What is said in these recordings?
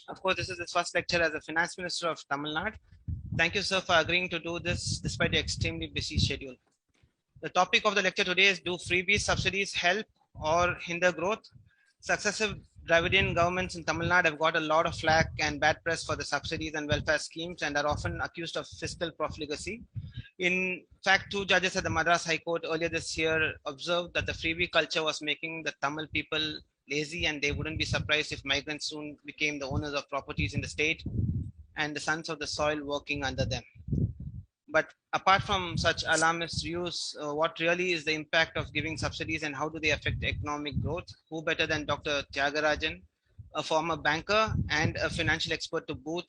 Of course, this is his first lecture as the Finance Minister of Tamil Nadu. Thank you, sir, for agreeing to do this despite your extremely busy schedule. The topic of the lecture today is: do freebies, subsidies help or hinder growth? Successive Dravidian governments in Tamil Nadu have got a lot of flack and bad press for the subsidies and welfare schemes and are often accused of fiscal profligacy. In fact, two judges at the Madras High Court earlier this year observed that the freebie culture was making the Tamil people lazy, and they wouldn't be surprised if migrants soon became the owners of properties in the state and the sons of the soil working under them. But apart from such alarmist views, what really is the impact of giving subsidies and how do they affect economic growth? Who better than Dr. Tyagarajan, a former banker and a financial expert to boot,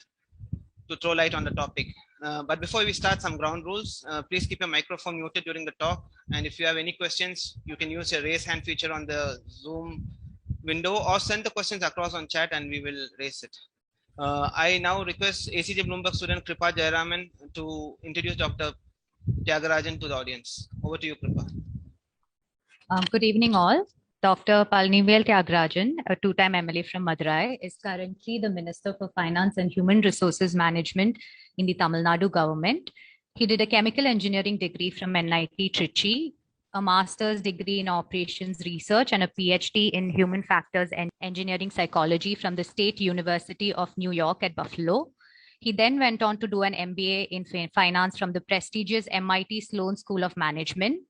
to throw light on the topic. But before we start, some ground rules. Please keep your microphone muted during the talk. And if you have any questions, you can use your raise hand feature on the Zoom window or send the questions across on chat and we will raise it. I now request ACJ Bloomberg student Kripa Jayaraman to introduce Dr. Tyagarajan to the audience. Over to you, Kripa. Good evening, all. Dr. Palnivel Tyagarajan, a two-time MLA from Madurai, is currently the Minister for Finance and Human Resources Management in the Tamil Nadu government. He did a chemical engineering degree from NIT Trichy, a master's degree in operations research, and a PhD in human factors and engineering psychology from the State University of New York at Buffalo. He then went on to do an MBA in finance from the prestigious MIT Sloan School of Management.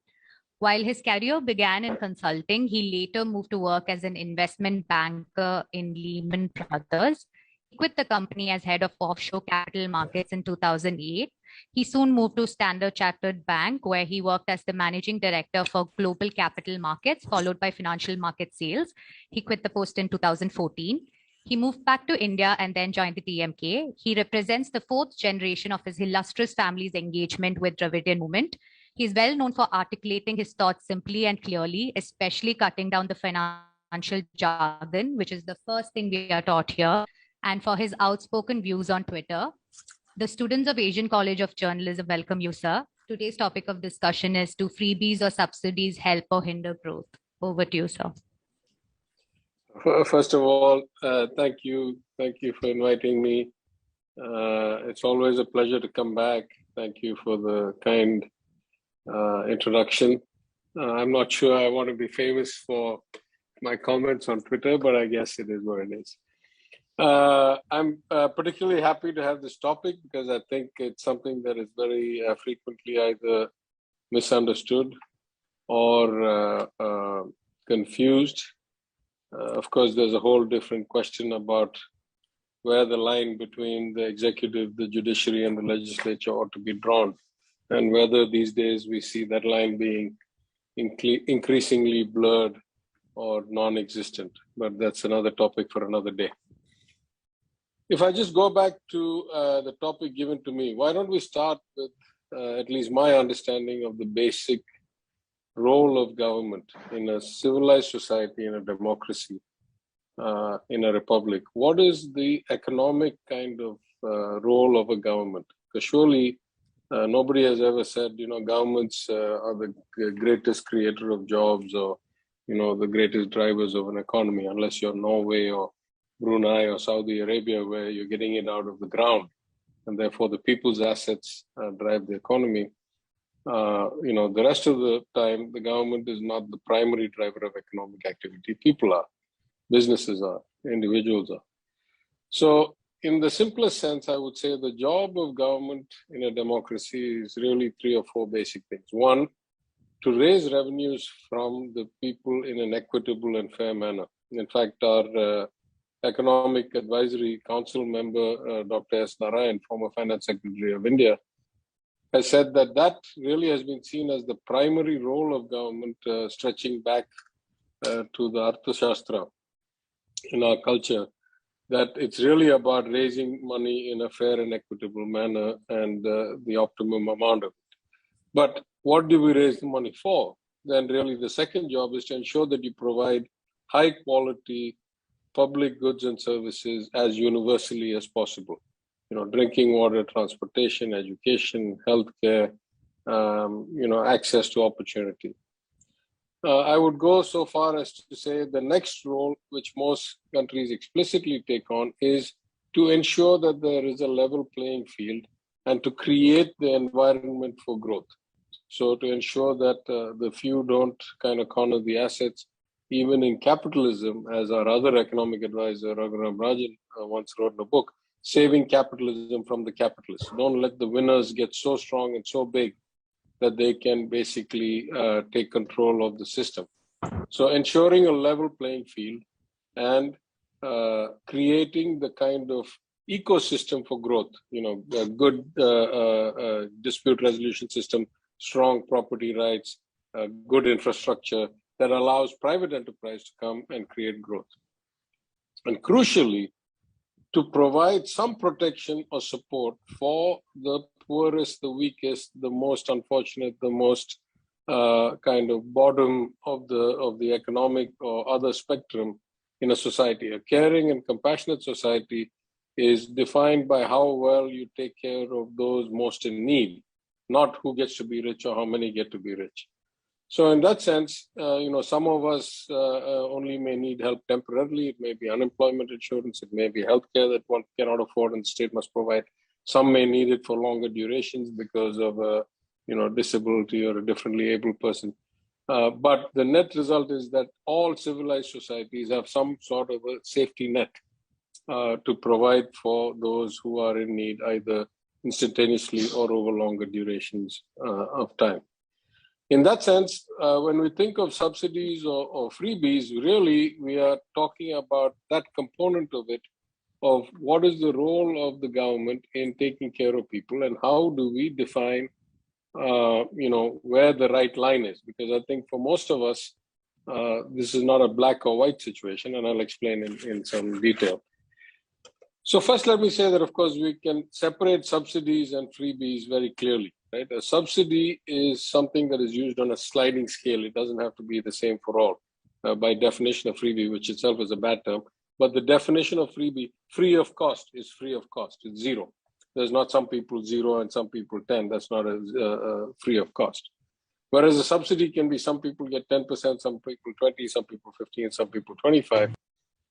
While his career began in consulting, he later moved to work as an investment banker in Lehman Brothers. He quit the company as head of offshore capital markets in 2008. He soon moved to Standard Chartered Bank, where he worked as the managing director for global capital markets, followed by financial market sales. He quit the post in 2014. He moved back to India and then joined the TMK. He represents the fourth generation of his illustrious family's engagement with Dravidian movement. He is well known for articulating his thoughts simply and clearly, especially cutting down the financial jargon, which is the first thing we are taught here, and for his outspoken views on Twitter. The students of Asian College of Journalism welcome you, sir. Today's topic of discussion is: do freebies or subsidies help or hinder growth? Over to you, sir. First of all, thank you. Thank you for inviting me. It's always a pleasure to come back. Thank you for the kind introduction. I'm not sure I want to be famous for my comments on Twitter, but I guess it is what it is. I'm particularly happy to have this topic because I think it's something that is very frequently either misunderstood or confused. Of course, there's a whole different question about where the line between the executive, the judiciary, and the legislature ought to be drawn, and whether these days we see that line being increasingly blurred or non-existent. But that's another topic for another day. If I just go back to the topic given to me, why don't we start with at least my understanding of the basic role of government in a civilized society, in a democracy, in a republic. What is the economic kind of role of a government? Because surely nobody has ever said, governments are the greatest creator of jobs or, the greatest drivers of an economy, unless you're Norway or Brunei or Saudi Arabia, where you're getting it out of the ground. And therefore the people's assets drive the economy. The rest of the time, the government is not the primary driver of economic activity. People are, businesses are, individuals are. So in the simplest sense, I would say the job of government in a democracy is really three or four basic things. One, to raise revenues from the people in an equitable and fair manner. In fact, our Economic Advisory Council member, Dr. S. Narayan, former Finance Secretary of India, has said that that really has been seen as the primary role of government, stretching back to the Arthashastra in our culture, that it's really about raising money in a fair and equitable manner and the optimum amount of it. But what do we raise the money for? Then really the second job is to ensure that you provide high quality public goods and services as universally as possible. Drinking water, transportation, education, healthcare, access to opportunity. I would go so far as to say the next role, which most countries explicitly take on, is to ensure that there is a level playing field and to create the environment for growth. So to ensure that the few don't kind of corner the assets, even in capitalism, as our other economic advisor, Raghuram Rajan, once wrote in a book, saving capitalism from the capitalists. Don't let the winners get so strong and so big that they can basically take control of the system. So ensuring a level playing field and creating the kind of ecosystem for growth, a good dispute resolution system, strong property rights, good infrastructure that allows private enterprise to come and create growth. And crucially, to provide some protection or support for the poorest, the weakest, the most unfortunate, the most kind of bottom of the economic or other spectrum in a society. A caring and compassionate society is defined by how well you take care of those most in need, not who gets to be rich or how many get to be rich. So in that sense, some of us only may need help temporarily. It may be unemployment insurance. It may be healthcare that one cannot afford and the state must provide. Some may need it for longer durations because of a disability or a differently able person. But the net result is that all civilized societies have some sort of a safety net to provide for those who are in need, either instantaneously or over longer durations of time. In that sense, when we think of subsidies or freebies, really we are talking about that component of it, of what is the role of the government in taking care of people and how do we define where the right line is. Because I think for most of us, this is not a black or white situation, and I'll explain in some detail. So first, let me say that, of course, we can separate subsidies and freebies very clearly. Right? A subsidy is something that is used on a sliding scale. It doesn't have to be the same for all. By definition of freebie, which itself is a bad term, but the definition of freebie, free of cost, is free of cost. It's zero. There's not some people 0 and some people 10. That's not a free of cost. Whereas a subsidy can be some people get 10%, some people 20, some people 15, some people 25.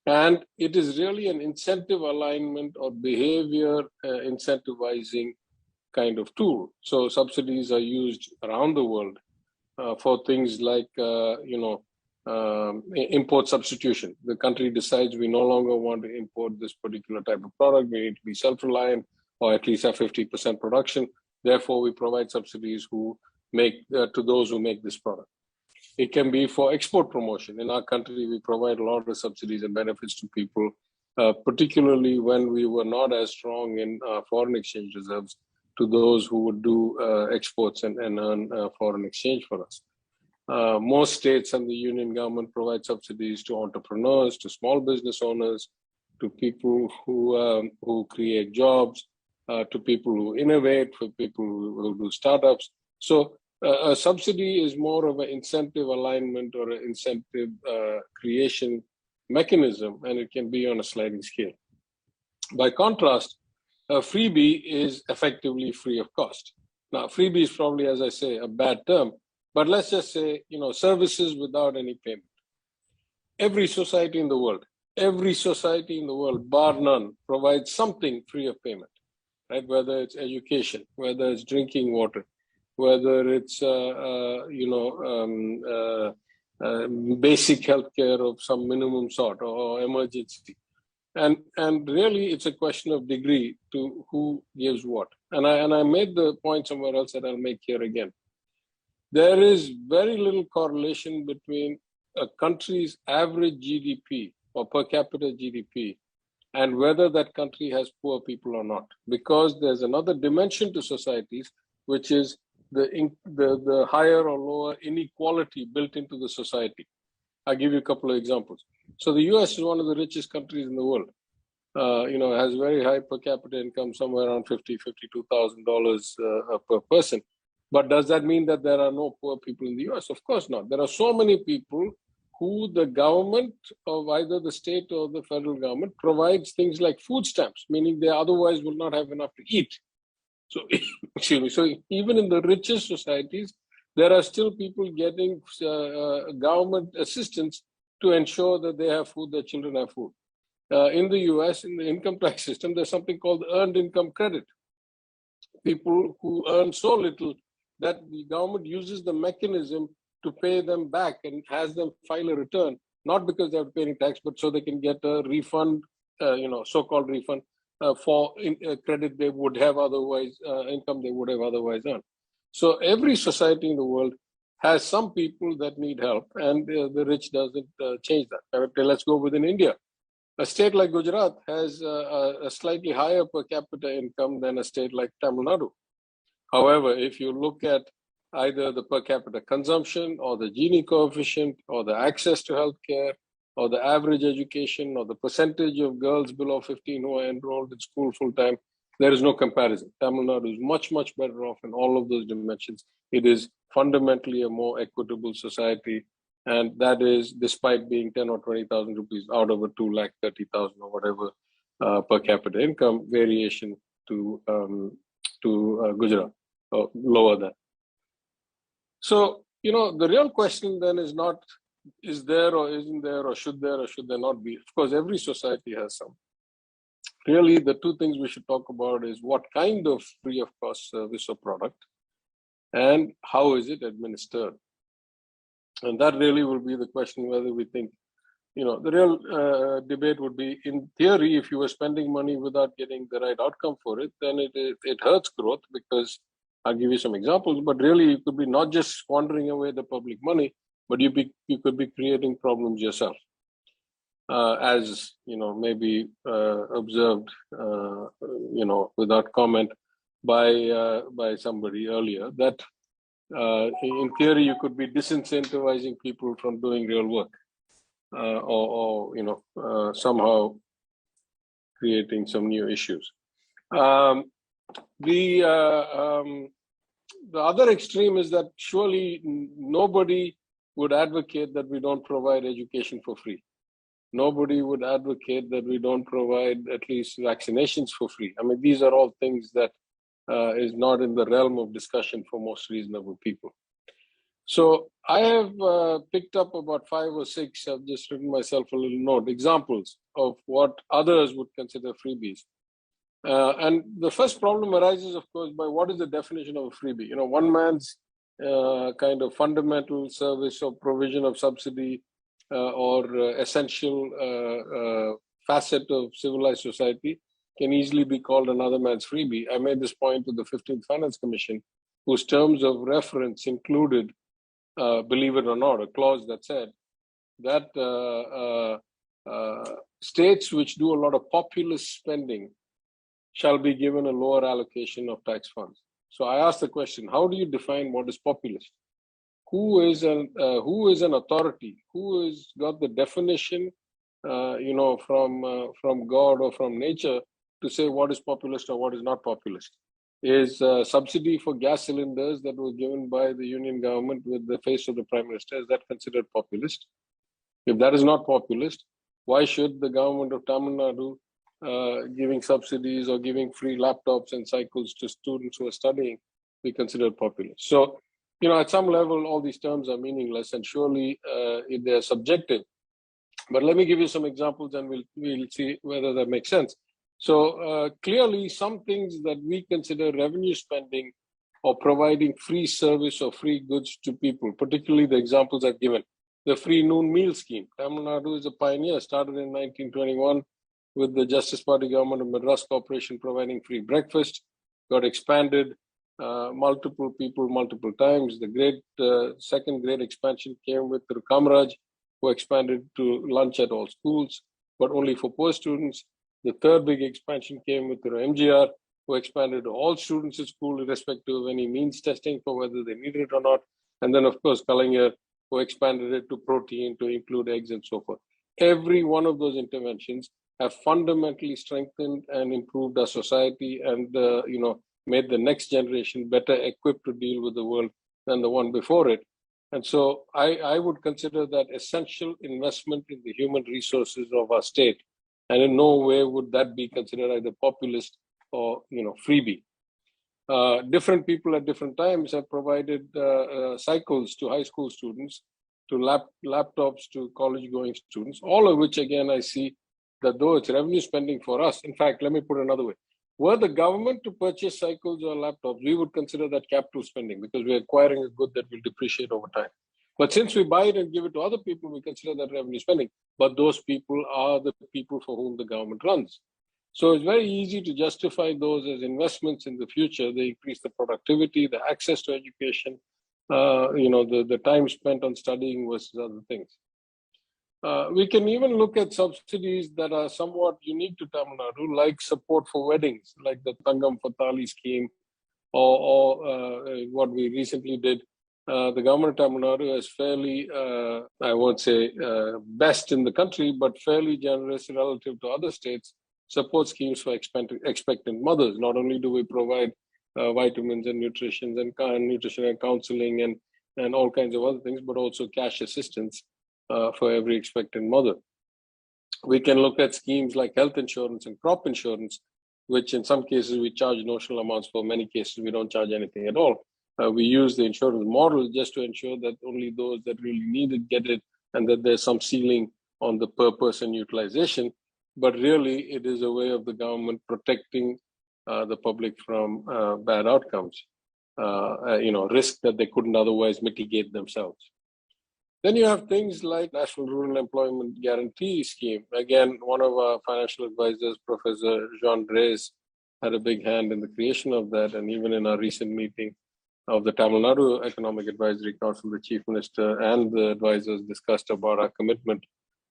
And it is really an incentive alignment or behavior incentivizing kind of tool. So subsidies are used around the world for things like, import substitution. The country decides we no longer want to import this particular type of product. We need to be self-reliant or at least have 50% production. Therefore, we provide subsidies to those who make this product. It can be for export promotion. In our country, we provide a lot of subsidies and benefits to people, particularly when we were not as strong in foreign exchange reserves, to those who would do exports and earn foreign exchange for us. Most states and the union government provide subsidies to entrepreneurs, to small business owners, to people who create jobs, to people who innovate, for people who do startups. So a subsidy is more of an incentive alignment or an incentive creation mechanism, and it can be on a sliding scale. By contrast, a freebie is effectively free of cost. Now, freebie is probably, as I say, a bad term, but let's just say, services without any payment. Every society in the world, bar none, provides something free of payment, right? Whether it's education, whether it's drinking water, whether it's, basic healthcare of some minimum sort or emergency. And really, it's a question of degree to who gives what. And I made the point somewhere else that I'll make here again. There is very little correlation between a country's average GDP or per capita GDP and whether that country has poor people or not, because there's another dimension to societies, which is the higher or lower inequality built into the society. I'll give you a couple of examples. So the US is one of the richest countries in the world. Has very high per capita income, somewhere around $52,000 per person. But does that mean that there are no poor people in the US? Of course not. There are so many people who the government of either the state or the federal government provides things like food stamps, meaning they otherwise will not have enough to eat. So, so even in the richest societies, there are still people getting government assistance to ensure that they have food, their children have food. In the US, in the income tax system, there's something called earned income credit. People who earn so little that the government uses the mechanism to pay them back and has them file a return, not because they're paying tax, but so they can get a refund, so-called refund for credit they would have otherwise, income they would have otherwise earned. So every society in the world has some people that need help, and the rich doesn't change that. Let's go within India. A state like Gujarat has a slightly higher per capita income than a state like Tamil Nadu. However, if you look at either the per capita consumption or the Gini coefficient or the access to healthcare or the average education or the percentage of girls below 15 who are enrolled in school full-time, there is no comparison. Tamil Nadu is much, much better off in all of those dimensions. It is fundamentally a more equitable society. And that is despite being 10 or 20,000 rupees out of a 2,30,000 or whatever per capita income variation to Gujarat, or lower than. So, the real question then is not, is there or isn't there or should there not be? Of course, every society has some. Really, the two things we should talk about is what kind of free of cost service or product and how is it administered? And that really will be the question whether we think, the real debate would be, in theory, if you were spending money without getting the right outcome for it, then it hurts growth, because I'll give you some examples, but really you could be not just squandering away the public money, but you could be creating problems yourself. As, maybe observed, without comment by somebody earlier, that in theory, you could be disincentivizing people from doing real work, or somehow creating some new issues. The other extreme is that surely nobody would advocate that we don't provide education for free. Nobody would advocate that we don't provide at least vaccinations for free. I mean, these are all things that is not in the realm of discussion for most reasonable people. So I have picked up about 5 or 6, I've just written myself a little note, examples of what others would consider freebies. And the first problem arises, of course, by what is the definition of a freebie? One man's kind of fundamental service or provision of subsidy or essential facet of civilized society can easily be called another man's freebie. I made this point to the 15th Finance Commission, whose terms of reference included, believe it or not, a clause that said that states which do a lot of populist spending shall be given a lower allocation of tax funds. So I asked the question, how do you define what is populist? Who is an authority? Who has got the definition, from God or from nature to say what is populist or what is not populist? Is subsidy for gas cylinders that was given by the union government with the face of the Prime Minister, is that considered populist? If that is not populist, why should the government of Tamil Nadu giving subsidies or giving free laptops and cycles to students who are studying be considered populist? So, at some level, all these terms are meaningless, and surely they're subjective. But let me give you some examples, and we'll see whether that makes sense. So clearly, some things that we consider revenue spending or providing free service or free goods to people, particularly the examples I've given. The free noon meal scheme. Tamil Nadu is a pioneer, started in 1921 with the Justice Party government of Madras Corporation providing free breakfast, got expanded multiple people, multiple times. The second great expansion came with Kamaraj, who expanded to lunch at all schools, but only for poor students. The third big expansion came with MGR, who expanded to all students at school, irrespective of any means testing for whether they needed it or not. And then, of course, Kalaignar, who expanded it to protein, to include eggs and so forth. Every one of those interventions have fundamentally strengthened and improved our society and, made the next generation better equipped to deal with the world than the one before it. And so I would consider that essential investment in the human resources of our state. And in no way would that be considered either populist or, freebie. Different people at different times have provided cycles to high school students, to laptops to college-going students, all of which, again, I see that though it's revenue spending for us, in fact, let me put it another way. Were the government to purchase cycles or laptops, we would consider that capital spending because we're acquiring a good that will depreciate over time. But since we buy it and give it to other people, we consider that revenue spending. But those people are the people for whom the government runs. So it's very easy to justify those as investments in the future. They increase the productivity, the access to education, the time spent on studying versus other things. We can even look at subsidies that are somewhat unique to Tamil Nadu, like support for weddings, like the Thangam Fatali scheme, or what we recently did. The government of Tamil Nadu is fairly, I won't say best in the country, but fairly generous relative to other states, support schemes for expectant mothers. Not only do we provide vitamins and nutrition and counseling and all kinds of other things, but also cash assistance for every expectant mother. We can look at schemes like health insurance and crop insurance, which in some cases we charge notional amounts for. Many cases we don't charge anything at all. We use the insurance model just to ensure that only those that really need it get it, and that there's some ceiling on the per person utilization. But really, it is a way of the government protecting the public from bad outcomes, risk that they couldn't otherwise mitigate themselves. Then you have things like National Rural Employment Guarantee Scheme. Again, one of our financial advisors, Professor Jean Reyes, had a big hand in the creation of that. And even in our recent meeting of the Tamil Nadu Economic Advisory Council, the Chief Minister and the advisors discussed about our commitment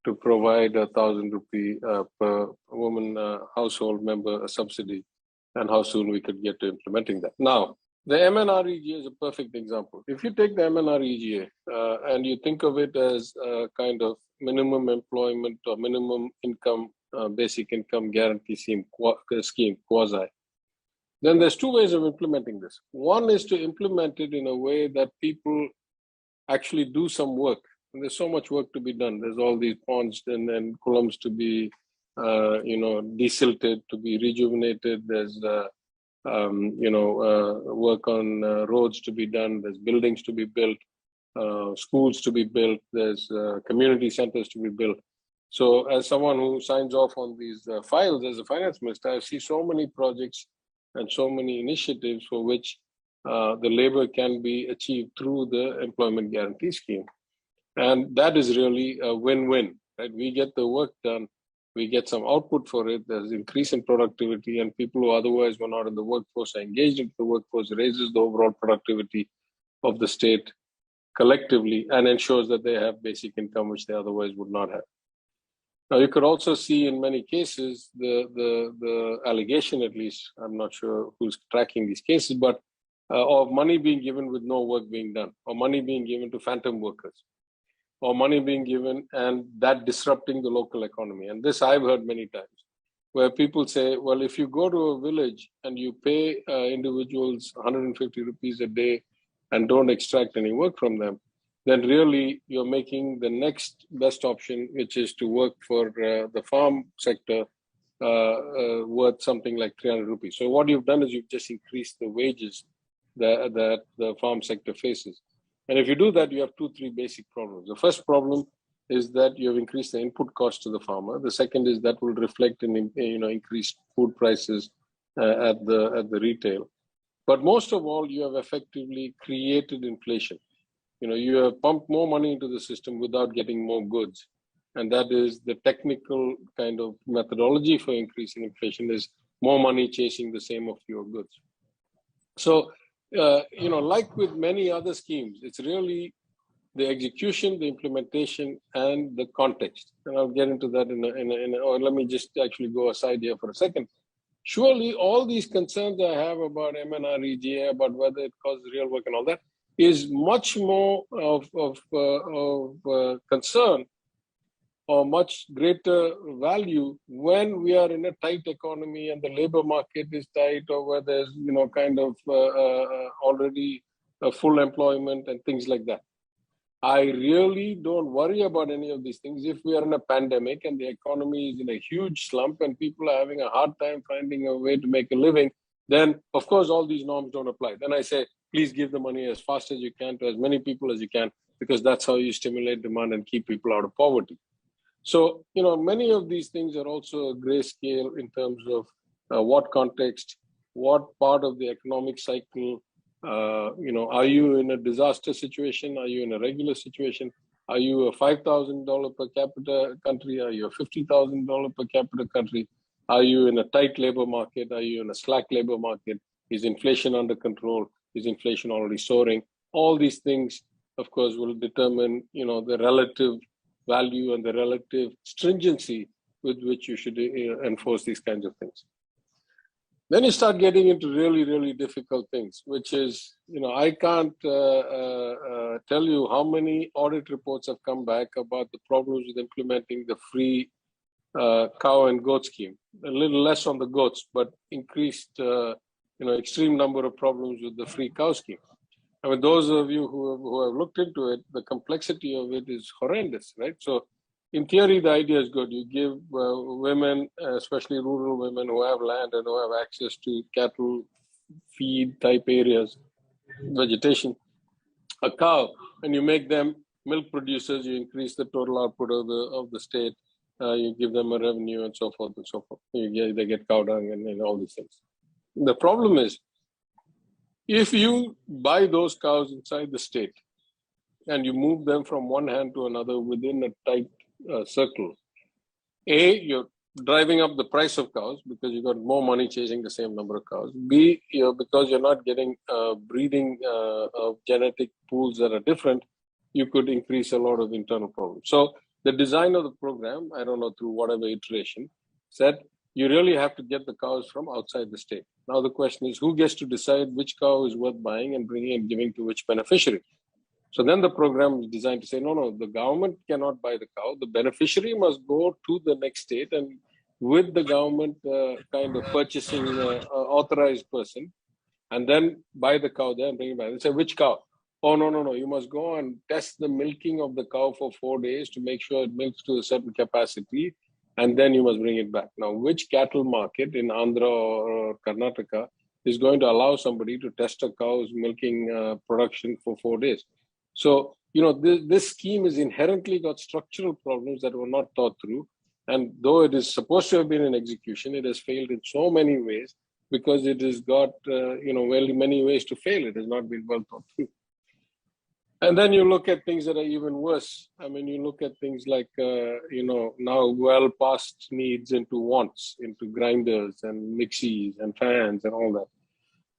to provide 1,000 rupee per woman household member a subsidy, and how soon we could get to implementing that. Now, the MNREGA is a perfect example. If you take the MNREGA and you think of it as a kind of minimum employment or minimum income, basic income guarantee scheme, quasi, then there's two ways of implementing this. One is to implement it in a way that people actually do some work. And there's so much work to be done. There's all these ponds and kulams to be, desilted, to be rejuvenated. There's work on roads to be done. There's buildings to be built, schools to be built. There's community centers to be built. So as someone who signs off on these files as a finance minister, I see so many projects and so many initiatives for which the labor can be achieved through the employment guarantee scheme. And that is really a win-win, right? We get the work done. We get some output for it. There's increase in productivity, and people who otherwise were not in the workforce are engaged into the workforce, raises the overall productivity of the state collectively, and ensures that they have basic income, which they otherwise would not have. Now, you could also see in many cases the allegation, at least, I'm not sure who's tracking these cases, but of money being given with no work being done, or money being given to phantom workers, or money being given and that disrupting the local economy. And this I've heard many times, where people say, well, if you go to a village and you pay individuals 150 rupees a day and don't extract any work from them, then really you're making the next best option, which is to work for the farm sector worth something like 300 rupees. So what you've done is you've just increased the wages that the farm sector faces. And if you do that, you have 2-3 basic problems. The first problem is that you have increased the input cost to the farmer. The second is that will reflect in increased food prices at the retail. But most of all, you have effectively created inflation. You have pumped more money into the system without getting more goods. And that is the technical kind of methodology for increasing inflation, is more money chasing the same or fewer goods. So, like with many other schemes, it's really the execution, the implementation, and the context. And I'll get into that or let me just actually go aside here for a second. Surely all these concerns I have about MNREGA, about whether it causes real work and all that, is much more of concern or much greater value when we are in a tight economy and the labor market is tight, or where there's already full employment and things like that. I really don't worry about any of these things. If we are in a pandemic and the economy is in a huge slump and people are having a hard time finding a way to make a living, then of course all these norms don't apply. Then I say, please give the money as fast as you can to as many people as you can, because that's how you stimulate demand and keep people out of poverty. So, many of these things are also a grayscale in terms of what context, what part of the economic cycle, are you in a disaster situation? Are you in a regular situation? Are you a $5,000 per capita country? Are you a $50,000 per capita country? Are you in a tight labor market? Are you in a slack labor market? Is inflation under control? Is inflation already soaring? All these things, of course, will determine, the relative value and the relative stringency with which you should enforce these kinds of things. Then you start getting into really, really difficult things, which is, I can't tell you how many audit reports have come back about the problems with implementing the free cow and goat scheme. A little less on the goats, but increased, extreme number of problems with the free cow scheme. I mean, those of you who have looked into it, the complexity of it is horrendous, right? So in theory, the idea is good. You give women, especially rural women who have land and who have access to cattle feed type areas, vegetation, a cow, and you make them milk producers, you increase the total output of the state, you give them a revenue and so forth and so forth. They get cow dung and all these things. The problem is, if you buy those cows inside the state and you move them from one hand to another within a tight circle, A, you're driving up the price of cows because you got more money chasing the same number of cows. B, because you're not getting breeding of genetic pools that are different, you could increase a lot of internal problems. So the design of the program, I don't know, through whatever iteration, said you really have to get the cows from outside the state. Now the question is, who gets to decide which cow is worth buying and bringing and giving to which beneficiary? So then the program is designed to say, no, the government cannot buy the cow. The beneficiary must go to the next state and with the government kind of purchasing authorized person and then buy the cow there and bring it back. They say, which cow? Oh, no, you must go and test the milking of the cow for 4 days to make sure it milks to a certain capacity. And then you must bring it back. Now, which cattle market in Andhra or Karnataka is going to allow somebody to test a cow's milking production for 4 days? So, this scheme is inherently got structural problems that were not thought through. And though it is supposed to have been in execution, it has failed in so many ways because it has got, many ways to fail. It has not been well thought through. And then you look at things that are even worse. I mean, you look at things like, now well past needs into wants, into grinders and mixies and fans and all that.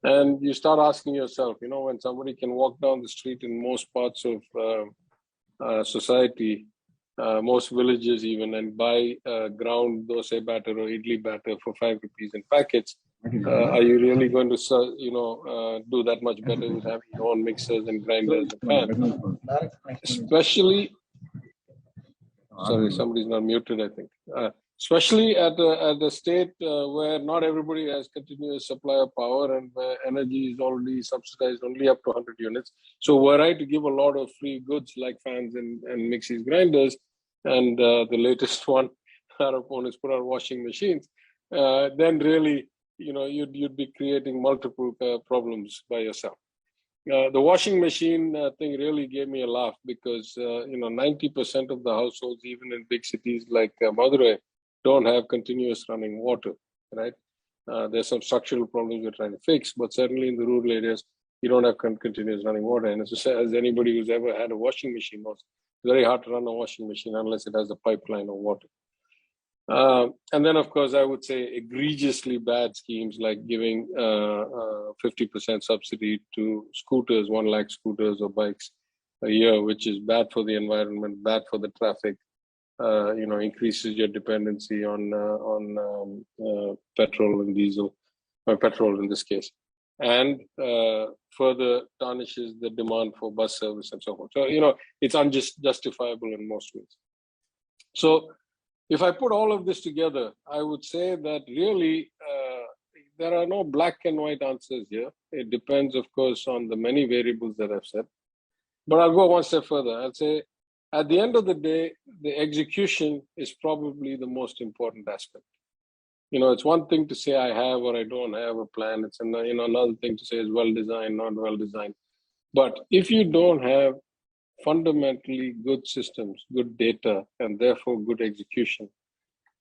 And you start asking yourself, when somebody can walk down the street in most parts of society, most villages even, and buy ground dosa batter or idli batter for 5 rupees in packets, are you really going to, do that much better with having your own mixers and grinders and fans? Especially, sorry, somebody's not muted, I think. Especially at a state where not everybody has continuous supply of power and where energy is already subsidized only up to 100 units. So were I to give a lot of free goods like fans and mixies, grinders, and the latest one, our opponents put out washing machines, then really, you'd be creating multiple problems by yourself. The washing machine thing really gave me a laugh because, 90% of the households, even in big cities like Madurai, don't have continuous running water, right? There's some structural problems we're trying to fix, but certainly in the rural areas, you don't have continuous running water. And as anybody who's ever had a washing machine knows, it's very hard to run a washing machine unless it has a pipeline of water. And then, of course, I would say egregiously bad schemes like giving 50% subsidy to scooters, 1 lakh scooters or bikes a year, which is bad for the environment, bad for the traffic, increases your dependency on petrol and diesel, or petrol in this case, and further tarnishes the demand for bus service and so forth. So, it's unjustifiable in most ways. So, if I put all of this together, I would say that really there are no black and white answers here. It depends, of course, on the many variables that I've said. But I'll go one step further. I'll say, at the end of the day, the execution is probably the most important aspect. It's one thing to say I have or I don't have a plan. It's another thing to say is well designed, not well designed. But if you don't have fundamentally good systems, good data, and therefore good execution,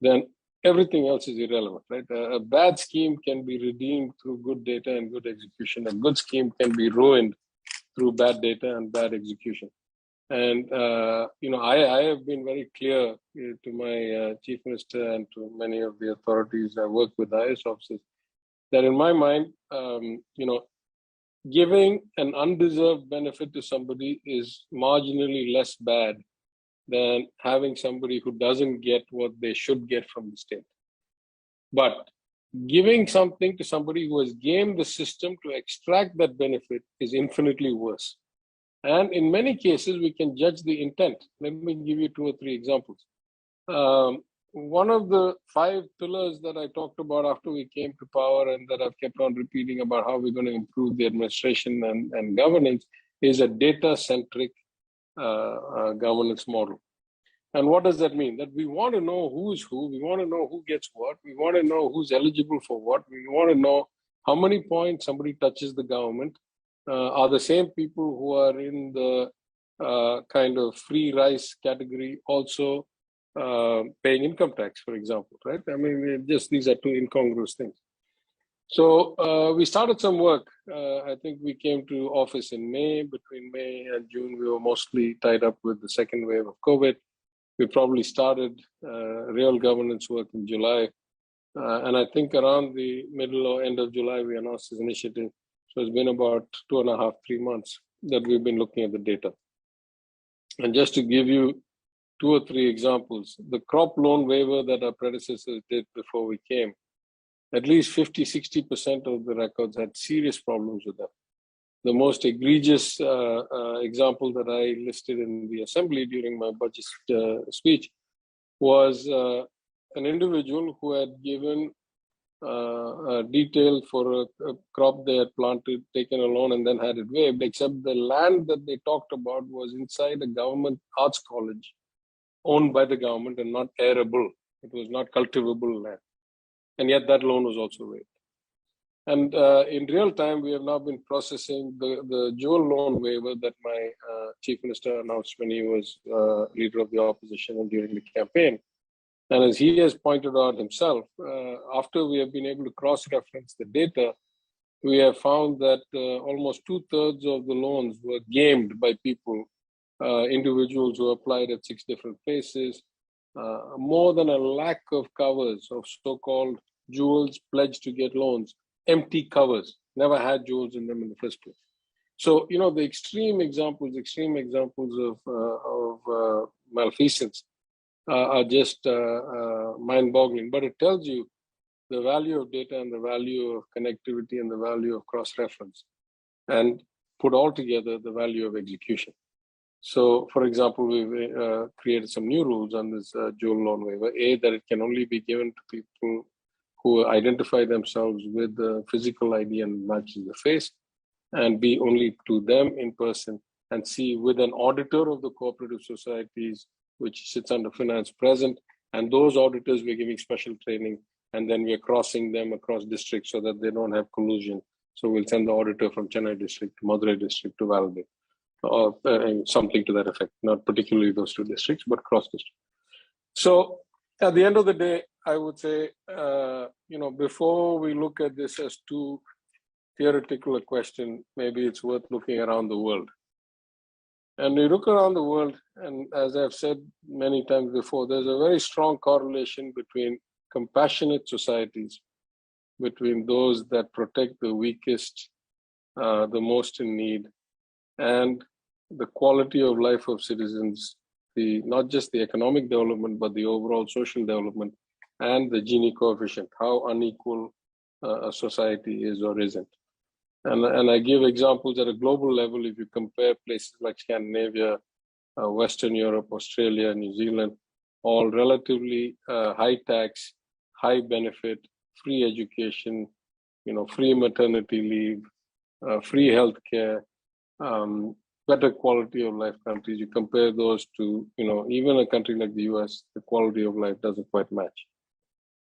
then everything else is irrelevant, right? A bad scheme can be redeemed through good data and good execution. A good scheme can be ruined through bad data and bad execution. And, I have been very clear to my chief minister and to many of the authorities I work with, IS officers, that in my mind, giving an undeserved benefit to somebody is marginally less bad than having somebody who doesn't get what they should get from the state. But giving something to somebody who has gamed the system to extract that benefit is infinitely worse. And in many cases, we can judge the intent. Let me give you 2 or 3 examples. One of the 5 pillars that I talked about after we came to power and that I've kept on repeating about how we're going to improve the administration and governance is a data-centric governance model. And what does that mean? That we want to know who's who, we want to know who gets what, we want to know who's eligible for what, we want to know how many points somebody touches the government. Are the same people who are in the kind of free rice category also paying income tax, for example, right? I mean, these are 2 incongruous things. So we started some work. I think we came to office in May. Between May and June, we were mostly tied up with the second wave of COVID. We probably started real governance work in July. And I think around the middle or end of July, we announced this initiative. So it's been about 2.5, 3 months that we've been looking at the data. And just to give you 2 or 3 examples, the crop loan waiver that our predecessors did before we came, at least 50, 60% of the records had serious problems with them. The most egregious example that I listed in the assembly during my budget speech was an individual who had given detail for a crop they had planted, taken a loan, and then had it waived, except the land that they talked about was inside a government arts college owned by the government and not arable. It was not cultivable land. And yet that loan was also waived. And in real time, we have now been processing the dual loan waiver that my chief minister announced when he was leader of the opposition and during the campaign. And as he has pointed out himself, after we have been able to cross-reference the data, we have found that almost 2/3 of the loans were gamed by people, individuals who applied at 6 different places, more than 1 lakh of covers of so-called jewels pledged to get loans, empty covers, never had jewels in them in the first place. So, the extreme examples of malfeasance are just mind-boggling, but it tells you the value of data and the value of connectivity and the value of cross-reference, and put all together the value of execution. So, for example, we've created some new rules on this dual loan waiver. A, that it can only be given to people who identify themselves with the physical ID and matches the face, and B, only to them in person, and C, with an auditor of the cooperative societies, which sits under finance present, and those auditors we're giving special training, and then we're crossing them across districts so that they don't have collusion. So we'll send the auditor from Chennai district to Madurai district to validate, or something to that effect, not particularly those 2 districts, but cross district. So at the end of the day, I would say, before we look at this as too theoretical a question, maybe it's worth looking around the world. And we look around the world, and as I've said many times before, there's a very strong correlation between compassionate societies, between those that protect the weakest, the most in need, and the quality of life of citizens, not just the economic development, but the overall social development, and the Gini coefficient, how unequal a society is or isn't. And I give examples at a global level. If you compare places like Scandinavia, Western Europe, Australia, New Zealand, all relatively high tax, high benefit, free education, free maternity leave, free healthcare, better quality of life countries. You compare those to, even a country like the US, the quality of life doesn't quite match.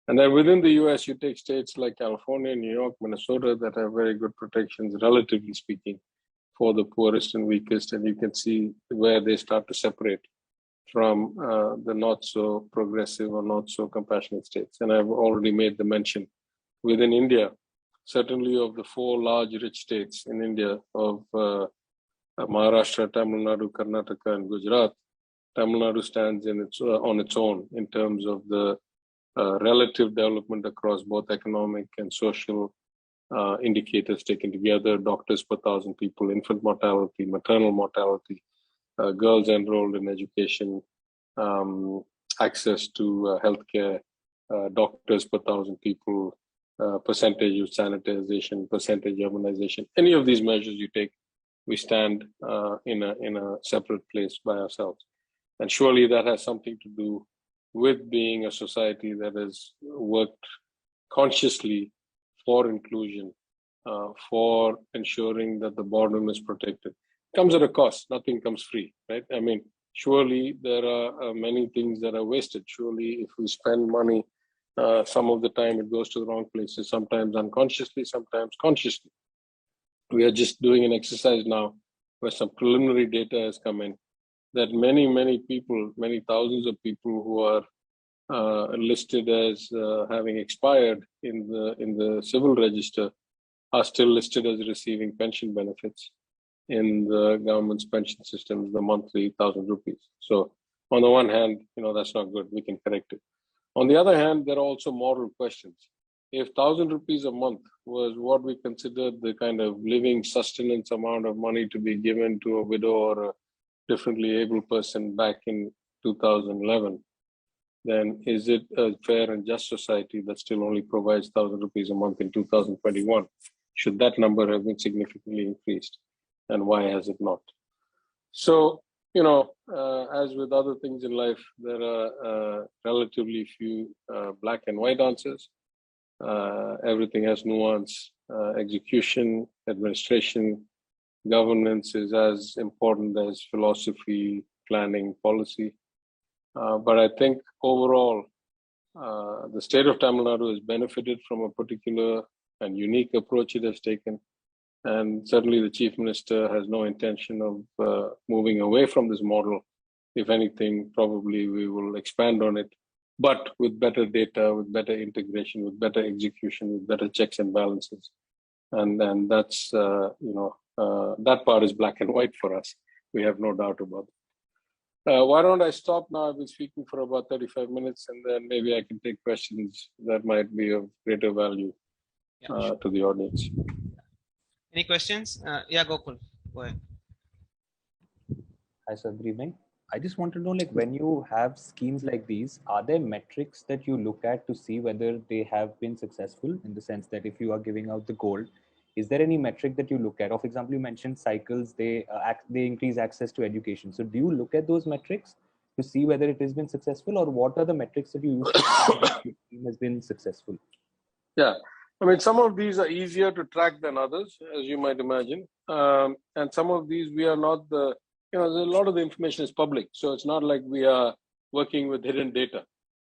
And then within the US, you take states like California, New York, Minnesota that have very good protections, relatively speaking. for the poorest and weakest, and you can see where they start to separate from the not so progressive or not so compassionate states. And I've already made the mention within India, certainly of the 4 large rich states in India of Maharashtra, Tamil Nadu, Karnataka, and Gujarat. Tamil Nadu stands on its own in terms of the relative development across both economic and social indicators taken together, doctors per 1,000 people, infant mortality, maternal mortality, girls enrolled in education, access to healthcare, doctors per 1,000 people, percentage of sanitization, percentage urbanization. Any of these measures you take, we stand in a separate place by ourselves. And surely that has something to do with being a society that has worked consciously for inclusion, for ensuring that the bottom is protected. It comes at a cost. Nothing comes free, right? I mean, surely there are many things that are wasted. Surely if we spend money, some of the time it goes to the wrong places, sometimes unconsciously, sometimes consciously. We are just doing an exercise now where some preliminary data has come in that many people, many thousands of people who are listed as having expired in the civil register are still listed as receiving pension benefits in the government's pension systems, the monthly 1,000 rupees. So on the one hand, that's not good. We can correct it. On the other hand, there are also moral questions. If 1,000 rupees a month was what we considered the kind of living sustenance amount of money to be given to a widow or a differently able person back in 2011, then is it a fair and just society that still only provides 1,000 rupees a month in 2021? Should that number have been significantly increased? And why has it not? So, as with other things in life, there are relatively few black and white answers. Everything has nuance. Execution, administration, governance is as important as philosophy, planning, policy. But I think overall, the state of Tamil Nadu has benefited from a particular and unique approach it has taken. And certainly the Chief Minister has no intention of moving away from this model. If anything, probably we will expand on it, but with better data, with better integration, with better execution, with better checks and balances. And that's, that part is black and white for us. We have no doubt about it. Why don't I stop now? I've been speaking for about 35 minutes, and then maybe I can take questions that might be of greater value to the audience. Any questions? Yeah, Gokul, go ahead. Hi, sir. Good evening. I just want to know, when you have schemes like these, are there metrics that you look at to see whether they have been successful, in the sense that if you are giving out the gold, is there any metric that you look at? Or, for example, you mentioned cycles, they increase access to education. So do you look at those metrics to see whether it has been successful, or what are the metrics that you use to see if the scheme has been successful? Yeah. I mean, some of these are easier to track than others, as you might imagine. And some of these, we are not a lot of the information is public. So it's not like we are working with hidden data,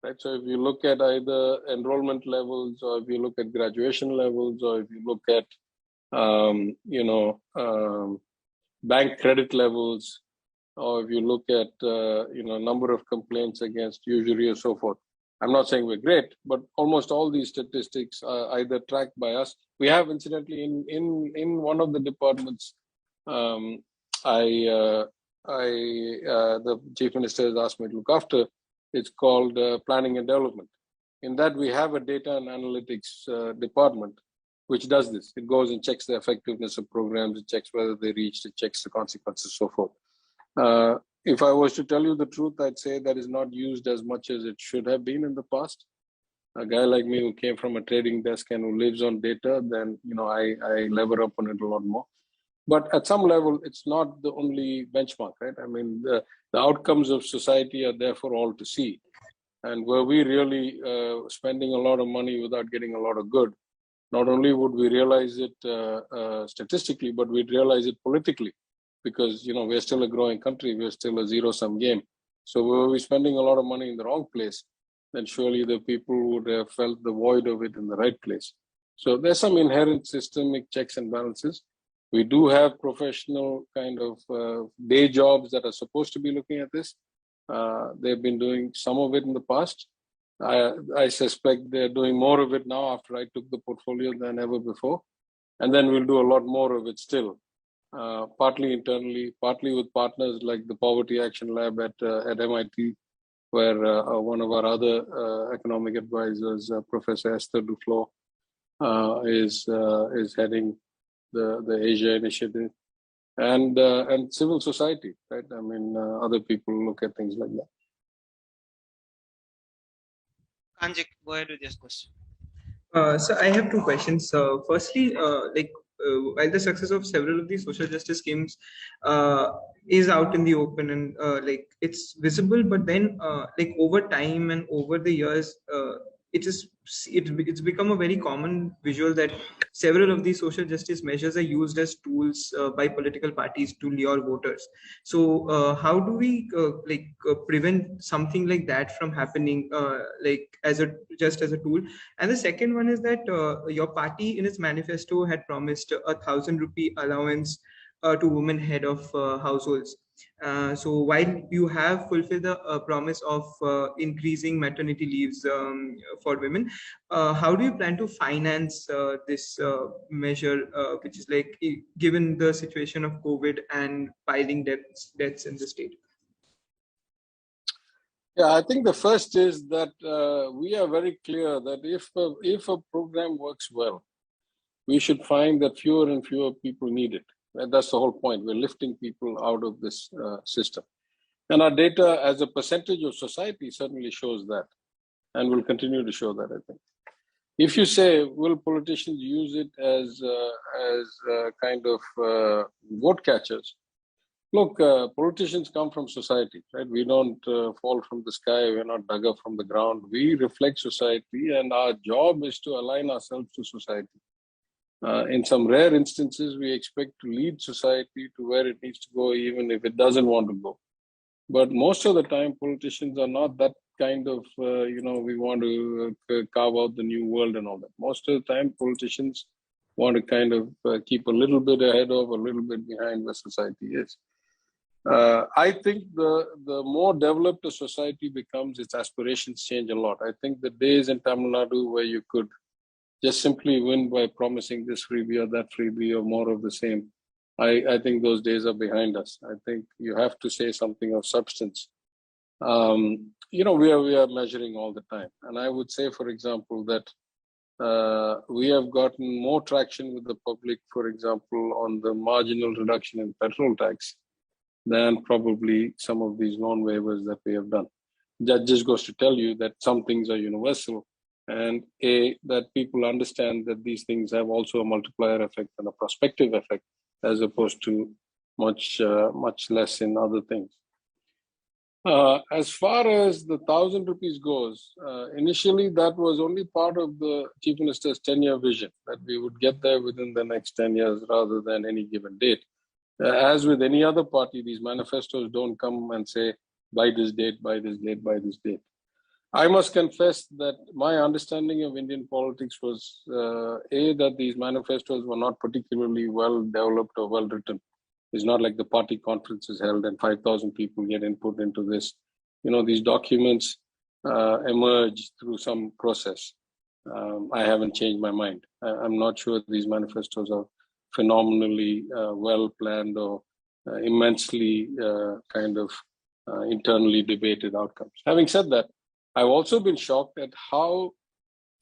right? So if you look at either enrollment levels, or if you look at graduation levels, or if you look at, bank credit levels, or if you look at, number of complaints against usury or so forth. I'm not saying we're great, but almost all these statistics are either tracked by us. We have, incidentally, in one of the departments, the Chief Minister has asked me to look after. It's called Planning and Development. In that, we have a data and analytics department which does this. It goes and checks the effectiveness of programs, it checks whether they reached, it checks the consequences, so forth. If I was to tell you the truth, I'd say that is not used as much as it should have been in the past. A guy like me who came from a trading desk and who lives on data, then I lever up on it a lot more. But at some level, it's not the only benchmark, right? I mean, the outcomes of society are there for all to see. And were we really spending a lot of money without getting a lot of good, not only would we realize it statistically, but we'd realize it politically. Because we're still a growing country, we're still a zero-sum game. So were we spending a lot of money in the wrong place, then surely the people would have felt the void of it in the right place. So there's some inherent systemic checks and balances. We do have professional kind of day jobs that are supposed to be looking at this. They've been doing some of it in the past. I suspect they're doing more of it now after I took the portfolio than ever before. And then we'll do a lot more of it still, partly internally, partly with partners like the Poverty Action Lab at MIT, where one of our other economic advisors, Professor Esther Duflo, is heading the Asia Initiative, and civil society, right? I mean, other people look at things like that. Kanjik, go ahead with this question. So I have two questions. Firstly, while the success of several of these social justice schemes is out in the open and it's visible, but then over time and over the years, it's become a very common visual that several of these social justice measures are used as tools by political parties to lure voters. So how do we prevent something like that from happening, as a tool? And the second one is that your party in its manifesto had promised 1,000 rupee allowance to women head of households. So while you have fulfilled the promise of increasing maternity leaves for women, how do you plan to finance this measure, which is given the situation of COVID and piling deaths in the state? Yeah, I think the first is that we are very clear that if a program works well, we should find that fewer and fewer people need it. And that's the whole point. We're lifting people out of this system. And our data as a percentage of society certainly shows that, and will continue to show that, I think. If you say, will politicians use it as kind of vote catchers? Look, politicians come from society, right? We don't fall from the sky. We're not dug up from the ground. We reflect society, and our job is to align ourselves to society. In some rare instances, we expect to lead society to where it needs to go, even if it doesn't want to go. But most of the time, politicians are not that kind of, we want to carve out the new world and all that. Most of the time, politicians want to kind of keep a little bit ahead of, a little bit behind where society is. I think the more developed a society becomes, its aspirations change a lot. I think the days in Tamil Nadu where you could just simply win by promising this freebie or that freebie or more of the same, I think those days are behind us. I think you have to say something of substance. We are measuring all the time. And I would say, for example, that we have gotten more traction with the public, for example, on the marginal reduction in petrol tax than probably some of these loan waivers that we have done. That just goes to tell you that some things are universal, and that people understand that these things have also a multiplier effect and a prospective effect, as opposed to much less in other things. As far as the 1,000 rupees goes, initially that was only part of the Chief Minister's 10-year vision, that we would get there within the next 10 years rather than any given date. As with any other party, these manifestos don't come and say, by this date, by this date, by this date. I must confess that my understanding of Indian politics was, that these manifestos were not particularly well developed or well written. It's not like the party conference is held and 5,000 people get input into this. These documents emerge through some process. I haven't changed my mind. I'm not sure these manifestos are phenomenally well planned or immensely internally debated outcomes. Having said that, I've also been shocked at how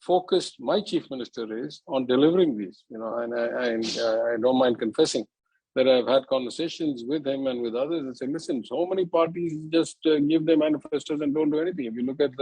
focused my chief minister is on delivering these. And I don't mind confessing that I've had conversations with him and with others and say, listen, so many parties just give their manifestos and don't do anything. If you look at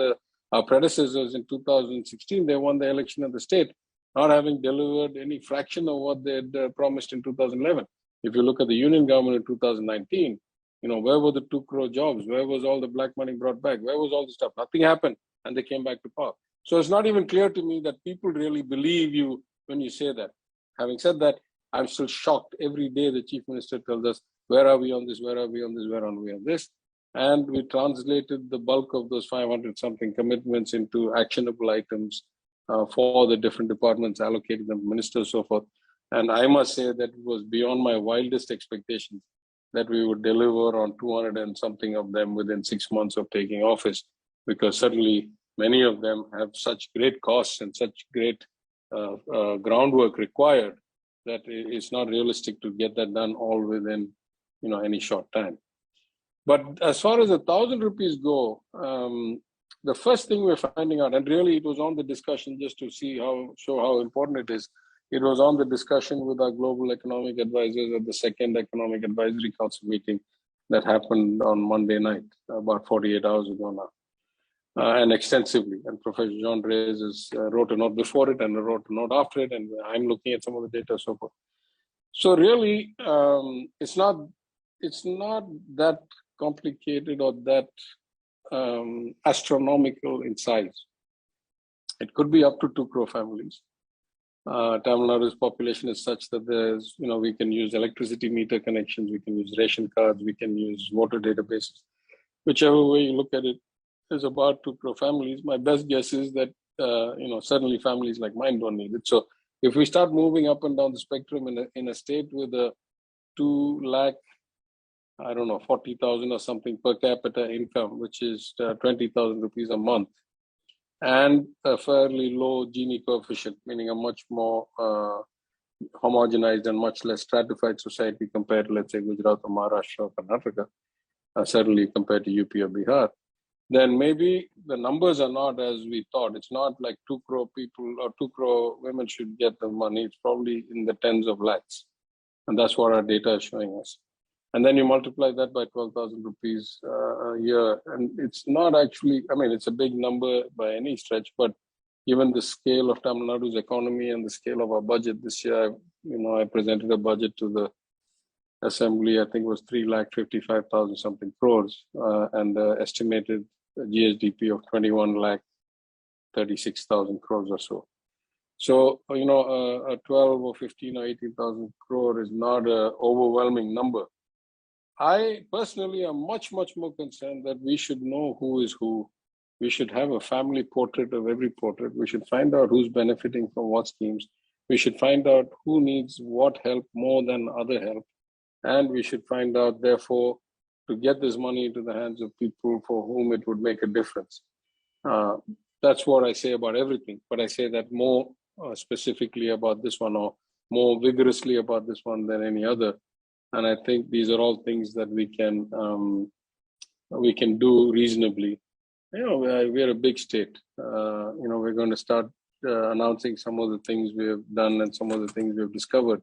our predecessors in 2016, they won the election of the state, not having delivered any fraction of what they had promised in 2011. If you look at the union government in 2019, where were the 2 crore jobs? Where was all the black money brought back? Where was all the stuff? Nothing happened, and they came back to power. So it's not even clear to me that people really believe you when you say that. Having said that, I'm still shocked. Every day the chief minister tells us, where are we on this? Where are we on this? Where are we on this? And we translated the bulk of those 500 something commitments into actionable items for the different departments, allocating them to ministers, so forth. And I must say that it was beyond my wildest expectations that we would deliver on 200 and something of them within 6 months of taking office, because certainly many of them have such great costs and such great groundwork required that it's not realistic to get that done all within any short time. But as far as 1,000 rupees go, the first thing we're finding out, and really it was on the discussion just to show how important it is. It was on the discussion with our global economic advisors at the second Economic Advisory Council meeting that happened on Monday night, about 48 hours ago now, and extensively. And Professor John Reyes wrote a note before it and wrote a note after it, and I'm looking at some of the data so forth. So really, it's not that complicated or that astronomical in size. It could be up to 2 crore families. Tamil Nadu's population is such that there's, we can use electricity meter connections, we can use ration cards, we can use voter databases. Whichever way you look at it, there's about 2 crore families. My best guess is that, certainly families like mine don't need it. So if we start moving up and down the spectrum in a state with a 2 lakh, 40,000 or something per capita income, which is 20,000 rupees a month, and a fairly low Gini coefficient, meaning a much more homogenized and much less stratified society compared to, let's say, Gujarat or Maharashtra or Karnataka, certainly compared to UP or Bihar, then maybe the numbers are not as we thought. It's not like 2 crore people or 2 crore women should get the money. It's probably in the tens of lakhs. And that's what our data is showing us. And then you multiply that by 12,000 rupees a year. And it's not actually, it's a big number by any stretch, but given the scale of Tamil Nadu's economy and the scale of our budget this year, I presented a budget to the Assembly, I think it was 3,55,000 something crores, and the estimated GSDP of 21,36,000 crores or so. So, a 12 or 15 or 18,000 crore is not an overwhelming number. I personally am much, much more concerned that we should know who is who. We should have a family portrait of every portrait. We should find out who's benefiting from what schemes. We should find out who needs what help more than other help. And we should find out, therefore, to get this money into the hands of people for whom it would make a difference. That's what I say about everything. But I say that more specifically about this one, or more vigorously about this one than any other. And I think these are all things that we can do reasonably. We're a big state. We're going to start announcing some of the things we have done and some of the things we have discovered.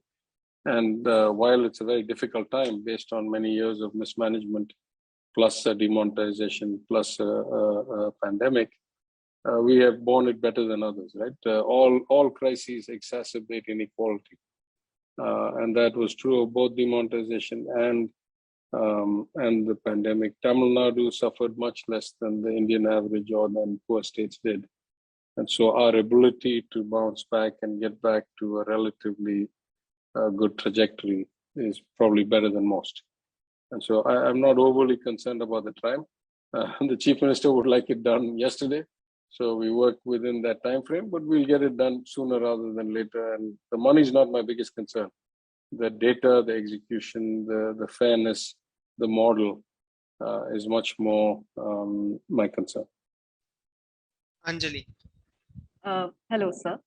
And while it's a very difficult time based on many years of mismanagement, plus demonetization, plus a pandemic, we have borne it better than others, right? All crises exacerbate inequality. And that was true of both demonetization and the pandemic. Tamil Nadu suffered much less than the Indian average or than poor states did. And so our ability to bounce back and get back to a relatively good trajectory is probably better than most. And so I'm not overly concerned about the time. The Chief Minister would like it done yesterday. So we work within that time frame, but we'll get it done sooner rather than later. And the money is not my biggest concern. The data, the execution, the fairness, the model is much more my concern. Anjali. Hello, sir.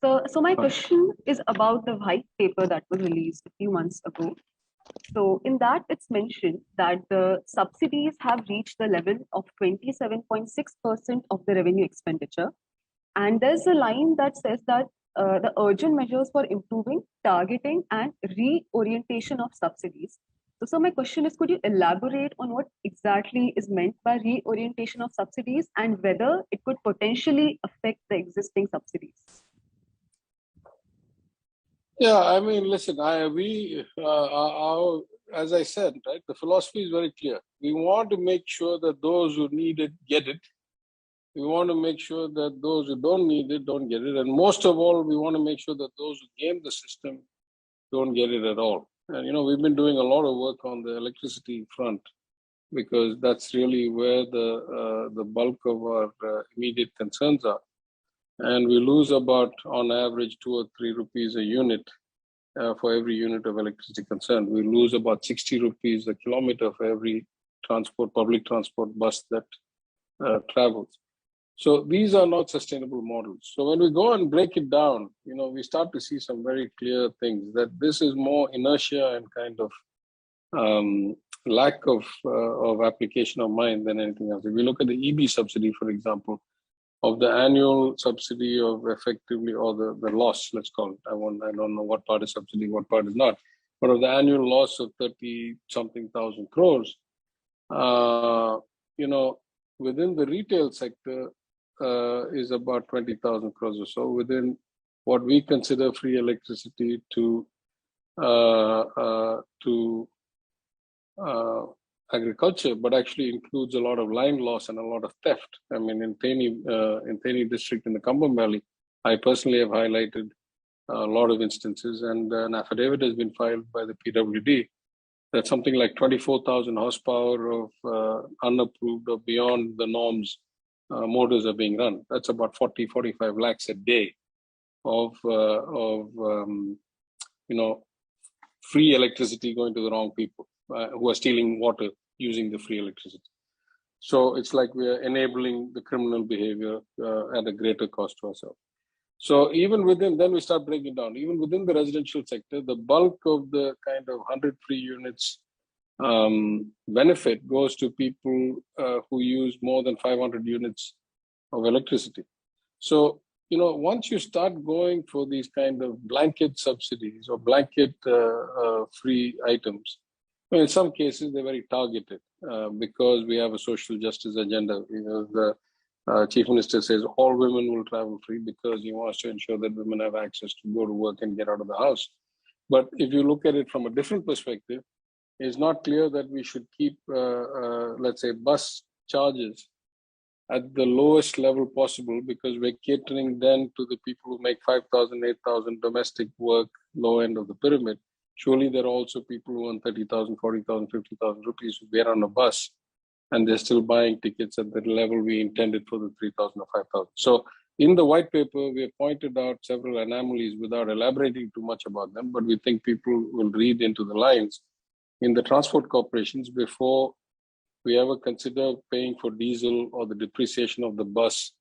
So my question is about the white paper that was released a few months ago. So in that, it's mentioned that the subsidies have reached the level of 27.6% of the revenue expenditure. And there's a line that says that the urgent measures for improving, targeting, and reorientation of subsidies. So my question is, could you elaborate on what exactly is meant by reorientation of subsidies and whether it could potentially affect the existing subsidies? Yeah, listen, as I said, right, the philosophy is very clear. We want to make sure that those who need it get it. We want to make sure that those who don't need it don't get it. And most of all, we want to make sure that those who game the system don't get it at all. And, we've been doing a lot of work on the electricity front because that's really where the bulk of our immediate concerns are. And we lose about, on average, 2 or 3 rupees a unit for every unit of electricity concerned. We lose about 60 rupees a kilometer for every public transport bus that travels. So these are not sustainable models. So when we go and break it down, we start to see some very clear things, that this is more inertia and kind of lack of application of mind than anything else. If we look at the EB subsidy, for example, of the annual subsidy of effectively, or the loss, let's call it. I don't know what part is subsidy, what part is not. But of the annual loss of 30-something thousand crores, within the retail sector is about 20,000 crores or so, within what we consider free electricity to agriculture, but actually includes a lot of line loss and a lot of theft. I mean, in Theni district in the Kambam Valley, I personally have highlighted a lot of instances, and an affidavit has been filed by the PWD that something like 24,000 horsepower of unapproved or beyond the norms motors are being run. That's about 40-45 lakhs a day of free electricity going to the wrong people who are stealing water using the free electricity. So it's like we are enabling the criminal behavior at a greater cost to ourselves. So even within, then we start breaking down, even within the residential sector, the bulk of the kind of 100 free units benefit goes to people who use more than 500 units of electricity. So, once you start going for these kind of blanket subsidies or blanket free items, in some cases they're very targeted because we have a social justice agenda. The Chief Minister says all women will travel free because he wants to ensure that women have access to go to work and get out of the house. But if you look at it from a different perspective, it's not clear that we should keep, let's say, bus charges at the lowest level possible, because we're catering then to the people who make 5,000, 8,000 domestic work, low end of the pyramid. Surely there are also people who earn 30,000, 40,000, 50,000 rupees who get on a bus and they're still buying tickets at the level we intended for the 3,000 or 5,000. So in the white paper, we have pointed out several anomalies without elaborating too much about them, but we think people will read into the lines in the transport corporations before we ever consider paying for diesel or the depreciation of the bus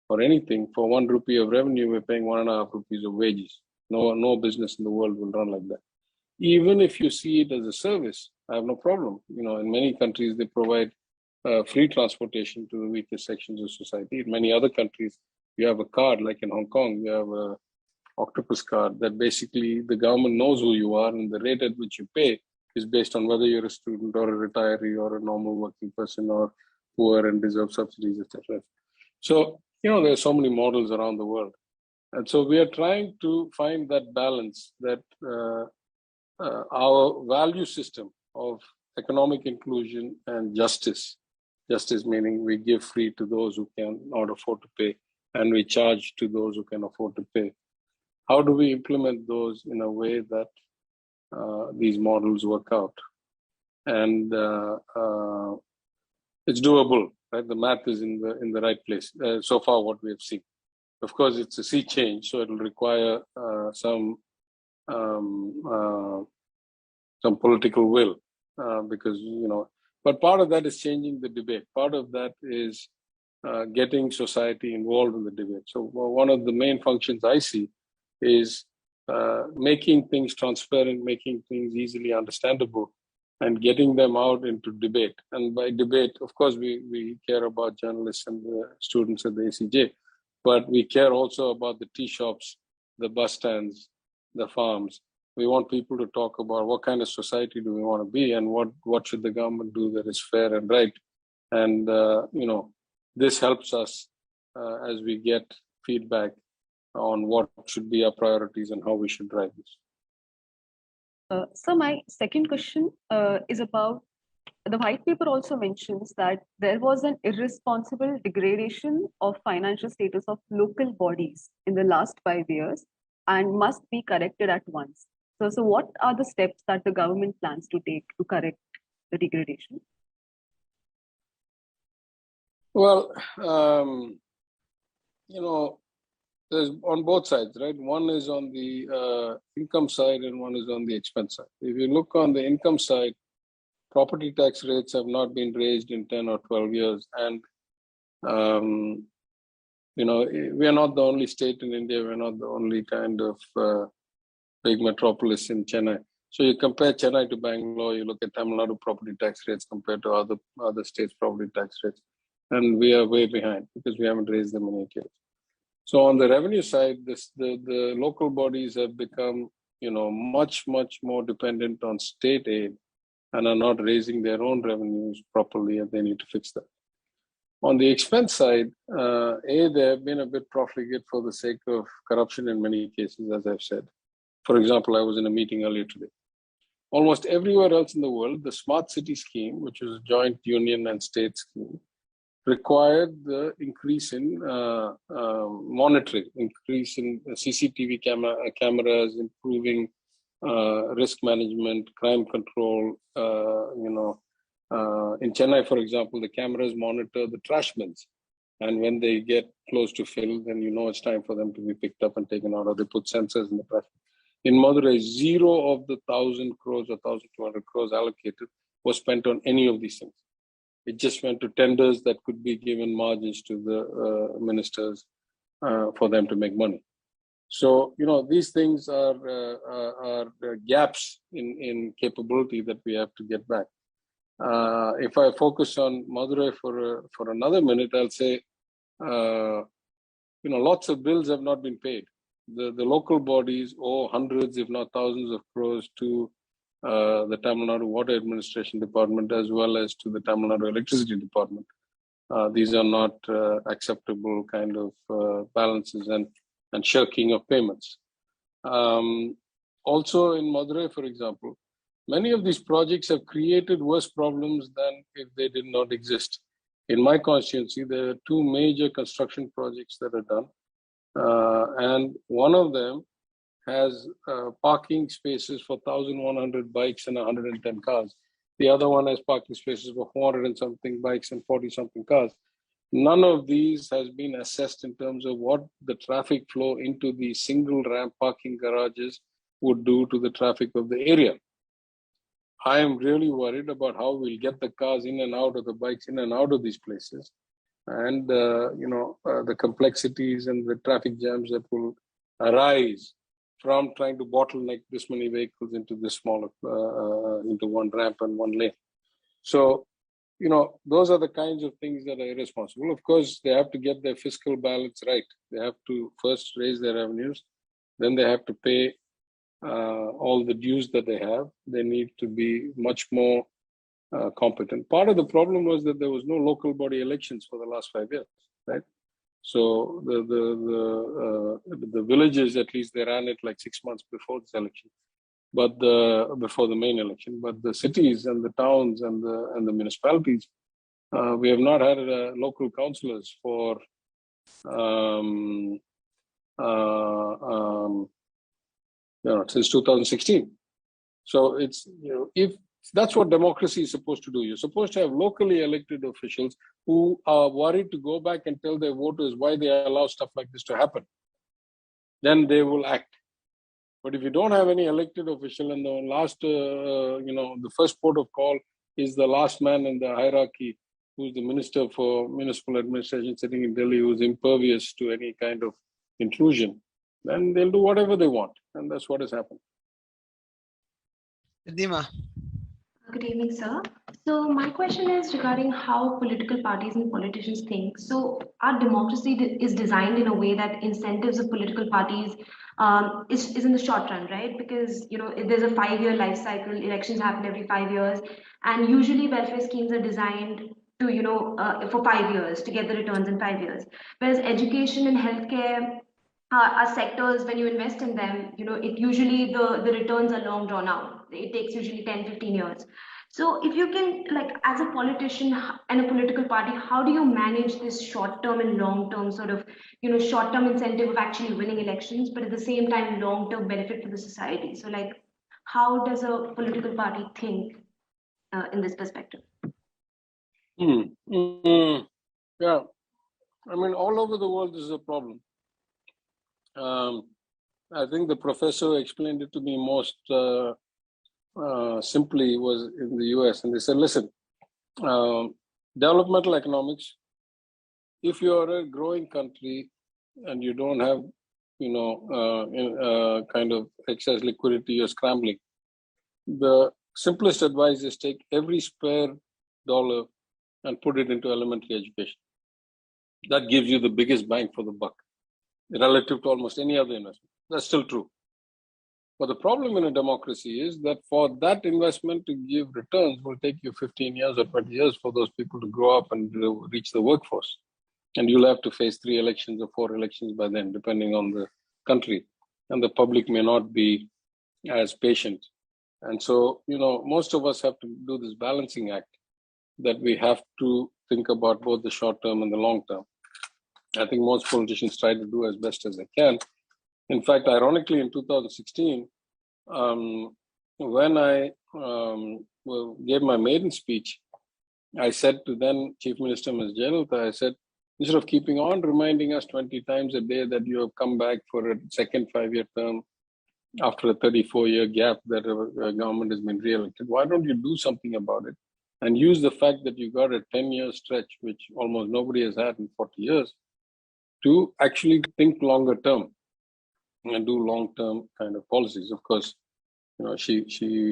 or anything. For 1 rupee of revenue, we're paying 1.5 rupees of wages. No business in the world will run like that. Even if you see it as a service, I have no problem. In many countries, they provide free transportation to the weakest sections of society. In many other countries, you have a card, like in Hong Kong, you have a octopus card that basically the government knows who you are, and the rate at which you pay is based on whether you're a student or a retiree or a normal working person or poor and deserve subsidies, etc. So, there are so many models around the world. And so we are trying to find that balance, that our value system of economic inclusion and justice meaning we give free to those who cannot afford to pay, and we charge to those who can afford to pay. How do we implement those in a way that these models work out? And it's doable, right? The math is in the right place. So far, what we have seen. Of course, it's a sea change, so it'll require some political will, because But part of that is changing the debate. Part of that is getting society involved in the debate. So one of the main functions I see is making things transparent, making things easily understandable, and getting them out into debate. And by debate, of course, we care about journalists and the students at the ACJ, but we care also about the tea shops, the bus stands, the farms. We want people to talk about what kind of society do we want to be, and what should the government do that is fair and right. And, this helps us as we get feedback on what should be our priorities and how we should drive this. So my second question is about, the white paper also mentions that there was an irresponsible degradation of financial status of local bodies in the last 5 years and must be corrected at once. So what are the steps that the government plans to take to correct the degradation? Well, there's on both sides, right? One is on the income side and one is on the expense side. If you look on the income side, property tax rates have not been raised in 10 or 12 years. And, we are not the only state in India. We're not the only kind of big metropolis in Chennai. So you compare Chennai to Bangalore, you look at Tamil Nadu property tax rates compared to other states' property tax rates. And we are way behind because we haven't raised them in 8 years. So on the revenue side, the local bodies have become, much more dependent on state aid and are not raising their own revenues properly, and they need to fix that. On the expense side, they have been a bit profligate for the sake of corruption in many cases, as I've said. For example, I was in a meeting earlier today. Almost everywhere else in the world, the smart city scheme, which is a joint union and state scheme, required the increase in monitoring, increase in CCTV cameras, improving risk management, crime control. In Chennai, for example, the cameras monitor the trash bins. And when they get close to fill, then it's time for them to be picked up and taken out, or they put sensors in the trash. In Madurai, 0 of the 1,000 crores or 1,200 crores allocated was spent on any of these things. It just went to tenders that could be given margins to the ministers for them to make money. So, these things are gaps in capability that we have to get back. If I focus on Madurai for another minute, I'll say, lots of bills have not been paid. The local bodies owe hundreds, if not thousands of crores to the Tamil Nadu Water Administration Department, as well as to the Tamil Nadu Electricity Department. These are not acceptable kind of balances and shirking of payments. Also in Madurai, for example, many of these projects have created worse problems than if they did not exist. In my constituency, there are 2 major construction projects that are done. And one of them has parking spaces for 1,100 bikes and 110 cars. The other one has parking spaces for 400 and something bikes and 40 something cars. None of these has been assessed in terms of what the traffic flow into the single ramp parking garages would do to the traffic of the area. I am really worried about how we'll get the cars in and out, of the bikes in and out of these places, and the complexities and the traffic jams that will arise from trying to bottleneck this many vehicles into this smaller, into one ramp and one lane. So, those are the kinds of things that are irresponsible. Of course, they have to get their fiscal balance right. They have to first raise their revenues, then they have to pay all the dues that they have. They need to be much more competent. Part of the problem was that there was no local body elections for the last 5 years, right? So the villages, at least, they ran it like 6 months before this election, but before the main election. But the cities and the towns and the municipalities, we have not had local councillors for since 2016. So it's if that's what democracy is supposed to do. You're supposed to have locally elected officials who are worried to go back and tell their voters why they allow stuff like this to happen. Then they will act. But if you don't have any elected official, and the last, the first port of call is the last man in the hierarchy, who's the minister for municipal administration sitting in Delhi, who's impervious to any kind of intrusion, then they'll do whatever they want. And that's what has happened. Dima. Good evening, sir. So my question is regarding how political parties and politicians think. So our democracy is designed in a way that incentives of political parties is in the short run, right? Because there's a 5-year life cycle. Elections happen every 5 years, and usually welfare schemes are designed to for 5 years to get the returns in 5 years. Whereas education and healthcare are sectors, when you invest in them, it usually the returns are long drawn out. It takes usually 10-15 years. So if you can, like, as a politician and a political party, how do you manage this short-term and long-term sort of, short-term incentive of actually winning elections, but at the same time, long-term benefit for the society? So, like, how does a political party think in this perspective? Yeah, I mean, all over the world, this is a problem. I think the professor explained it to me most simply was in the US, and they said, listen, developmental economics, if you are a growing country and you don't have, kind of excess liquidity, you're scrambling, the simplest advice is take every spare dollar and put it into elementary education. That gives you the biggest bang for the buck relative to almost any other investment. That's still true. But the problem in a democracy is that for that investment to give returns will take you 15 years or 20 years for those people to grow up and reach the workforce. And you'll have to face 3 elections or 4 elections by then, depending on the country. And the public may not be as patient. And so, most of us have to do this balancing act that we have to think about both the short term and the long term. I think most politicians try to do as best as they can. In fact, ironically, in 2016, when I gave my maiden speech, I said to then Chief Minister Ms. Jayalalitha, I said, instead of keeping on reminding us 20 times a day that you have come back for a second 5-year term after a 34-year gap that a government has been re-elected, why don't you do something about it and use the fact that you got a 10-year stretch, which almost nobody has had in 40 years, to actually think longer term and do long-term kind of policies. Of course, she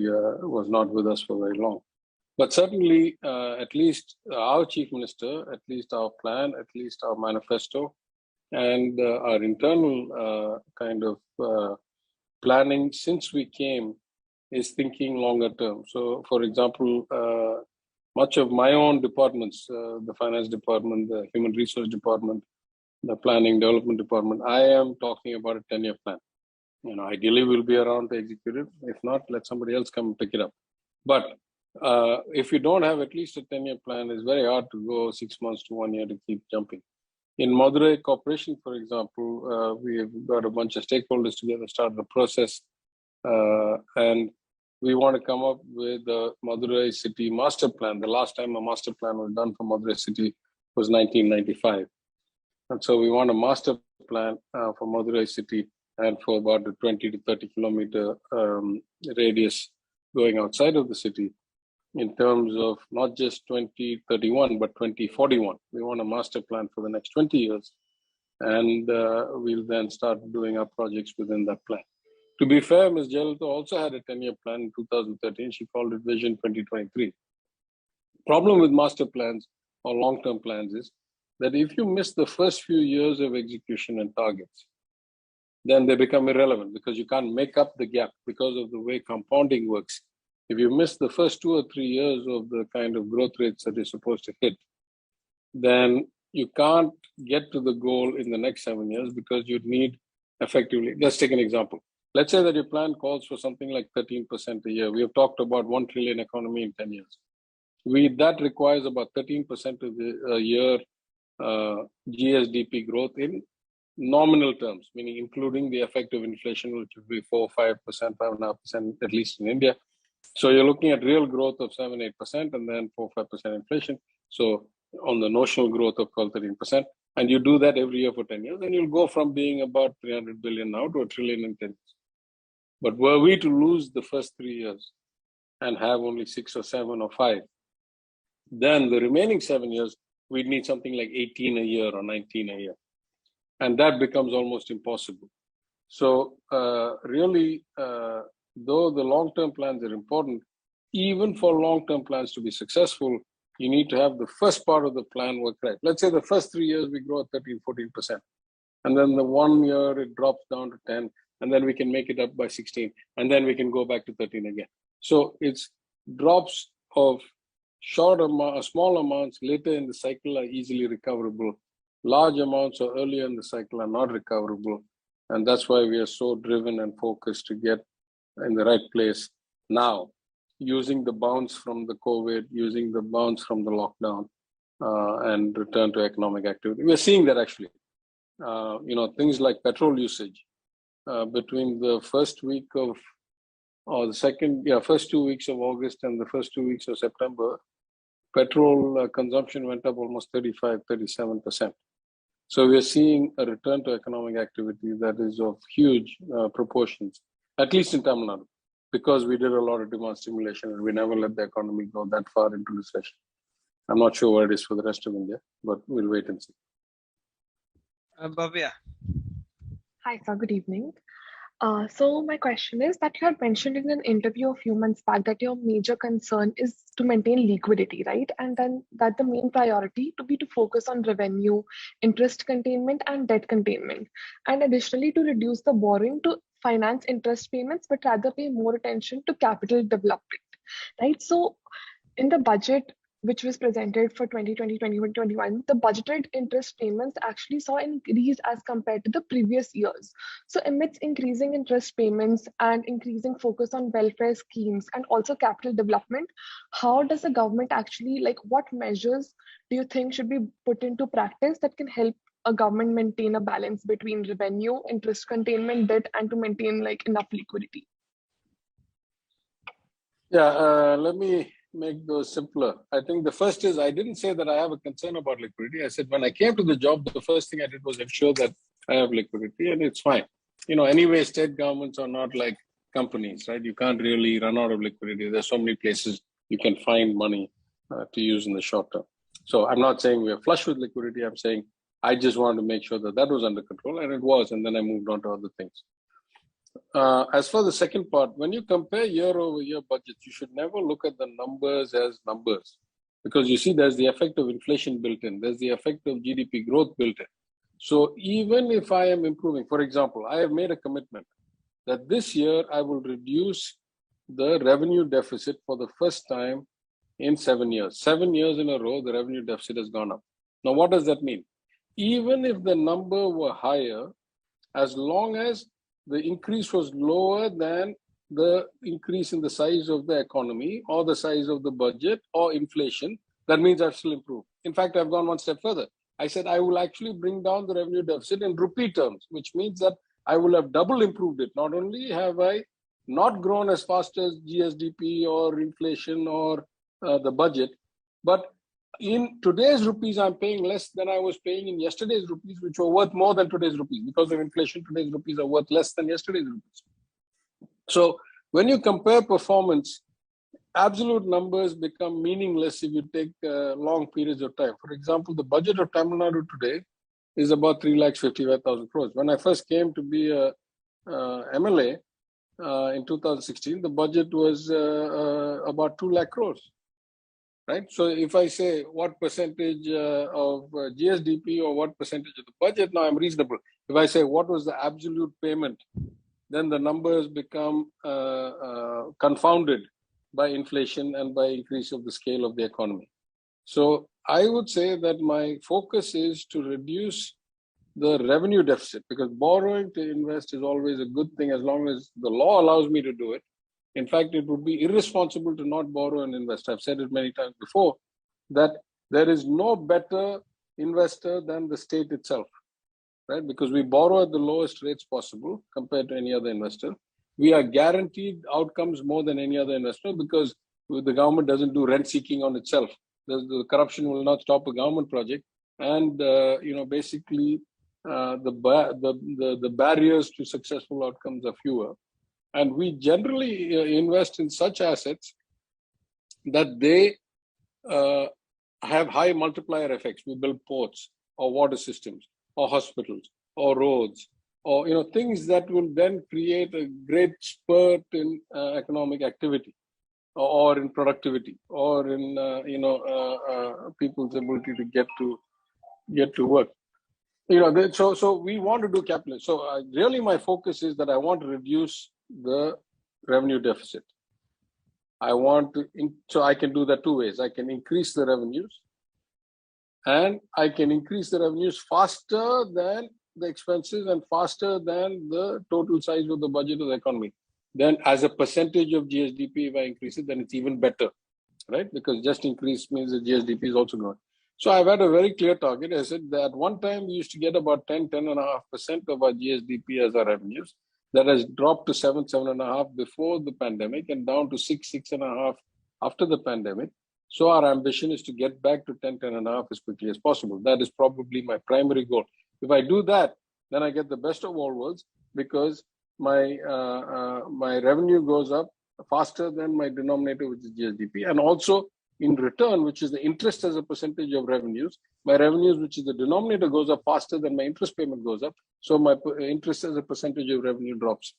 was not with us for very long. But certainly, at least our Chief Minister, at least our plan, at least our manifesto, and our internal kind of planning since we came is thinking longer term. So, for example, much of my own departments, the finance department, the human resource department, the planning development department, I am talking about a 10-year plan. Ideally we'll be around to execute it. If not, let somebody else come pick it up. But if you don't have at least a 10-year plan, it's very hard to go 6 months to 1 year to keep jumping. In Madurai Corporation, for example, we have got a bunch of stakeholders together, started the process, and we want to come up with a Madurai City master plan. The last time a master plan was done for Madurai City was 1995. And so we want a master plan for Madurai City and for about a 20 to 30 kilometer radius going outside of the city in terms of not just 2031, but 2041. We want a master plan for the next 20 years. And we'll then start doing our projects within that plan. To be fair, Ms. Jayalalitha also had a 10-year plan in 2013. She called it Vision 2023. Problem with master plans or long-term plans is that if you miss the first few years of execution and targets, then they become irrelevant because you can't make up the gap because of the way compounding works. If you miss the first 2 or 3 years of the kind of growth rates that you're supposed to hit, then you can't get to the goal in the next 7 years because you'd need effectively, let's take an example. Let's say that your plan calls for something like 13% a year. We have talked about 1 trillion economy in 10 years. That requires about 13% of the year GSDP growth in nominal terms, meaning including the effect of inflation, which would be 4, 5%, 5.5%, at least in India. So you're looking at real growth of 7, 8%, and then 4, 5% inflation. So on the notional growth of 12, 13%, and you do that every year for 10 years, and you'll go from being about 300 billion now to 1 trillion in 10 years. But were we to lose the first 3 years and have only 6 or 7 or 5, then the remaining 7 years, we'd need something like 18 a year or 19 a year. And that becomes almost impossible. So really, though the long-term plans are important, even for long-term plans to be successful, you need to have the first part of the plan work right. Let's say the first 3 years we grow at 13, 14%. And then the 1 year it drops down to 10, and then we can make it up by 16, and then we can go back to 13 again. So it's drops of small amounts later in the cycle are easily recoverable. Large amounts or earlier in the cycle are not recoverable. And that's why we are so driven and focused to get in the right place now, using the bounce from the COVID, using the bounce from the lockdown, and return to economic activity. We're seeing that actually. Things like petrol usage between the first 2 weeks of August and the first 2 weeks of September, petrol consumption went up almost 35, 37%. So we are seeing a return to economic activity that is of huge proportions, at least in Tamil Nadu, because we did a lot of demand stimulation and we never let the economy go that far into recession. I'm not sure what it is for the rest of India, but we'll wait and see. Bhavya. Hi, sir. Good evening. So my question is that you had mentioned in an interview a few months back that your major concern is to maintain liquidity, right? And then that the main priority to be to focus on revenue, interest containment, and debt containment. And additionally, to reduce the borrowing to finance interest payments, but rather pay more attention to capital development, right? So in the budget, which was presented for 2020-2021, the budgeted interest payments actually saw an increase as compared to the previous years. So amidst increasing interest payments and increasing focus on welfare schemes and also capital development, how does the government actually, like what measures do you think should be put into practice that can help a government maintain a balance between revenue, interest containment, debt, and to maintain like enough liquidity? Yeah, let me make those simpler. I think the first is I didn't say that I have a concern about liquidity. I said when I came to the job, the first thing I did was ensure that I have liquidity, and it's fine. Anyway, state governments are not like companies, right? You can't really run out of liquidity. There's so many places you can find money to use in the short term. So I'm not saying we're flush with liquidity. I'm saying I just wanted to make sure that that was under control, and it was, and then I moved on to other things. As for the second part, when you compare year-over-year budgets, you should never look at the numbers as numbers, because you see there's the effect of inflation built in, there's the effect of GDP growth built in. So even if I am improving, for example, I have made a commitment that this year I will reduce the revenue deficit for the first time in 7 years. 7 years in a row, the revenue deficit has gone up. Now, what does that mean? Even if the number were higher, as long as the increase was lower than the increase in the size of the economy or the size of the budget or inflation, that means I've still improved. In fact, I've gone one step further. I said I will actually bring down the revenue deficit in rupee terms, which means that I will have double improved it. Not only have I not grown as fast as GSDP or inflation or the budget, but in today's rupees, I'm paying less than I was paying in yesterday's rupees, which were worth more than today's rupees. Because of inflation, today's rupees are worth less than yesterday's rupees. So when you compare performance, absolute numbers become meaningless if you take long periods of time. For example, the budget of Tamil Nadu today is about 3,55,000 crores. When I first came to be a MLA in 2016, the budget was about 2 lakh crores. Right. So if I say what percentage of GSDP or what percentage of the budget, now I'm reasonable. If I say what was the absolute payment, then the numbers become confounded by inflation and by increase of the scale of the economy. So I would say that my focus is to reduce the revenue deficit, because borrowing to invest is always a good thing as long as the law allows me to do it. In fact, it would be irresponsible to not borrow and invest. I've said it many times before that there is no better investor than the state itself, right? Because we borrow at the lowest rates possible compared to any other investor. We are guaranteed outcomes more than any other investor because the government doesn't do rent seeking on itself. The corruption will not stop a government project, and basically the barriers to successful outcomes are fewer. And we generally invest in such assets that they have high multiplier effects. We build ports or water systems or hospitals or roads or things that will then create a great spurt in economic activity or in productivity or in people's ability to get to work. So we want to do capital. So really my focus is that I want to reduce the revenue deficit. I want to, so I can do that two ways. I can increase the revenues, and I can increase the revenues faster than the expenses and faster than the total size of the budget of the economy. Then as a percentage of GSDP, if I increase it, then it's even better, right? Because just increase means the GSDP is also growing. So I've had a very clear target. I said that at one time we used to get about 10.5% of our GSDP as our revenues. That has dropped to 7.5% before the pandemic and down to 6.5% after the pandemic. So our ambition is to get back to 10, 10.5 as quickly as possible. That is probably my primary goal. If I do that, then I get the best of all worlds, because my revenue goes up faster than my denominator, which is GSDP, and also in return, which is the interest as a percentage of revenues, my revenues, which is the denominator, goes up faster than my interest payment goes up. So my interest as a percentage of revenue drops.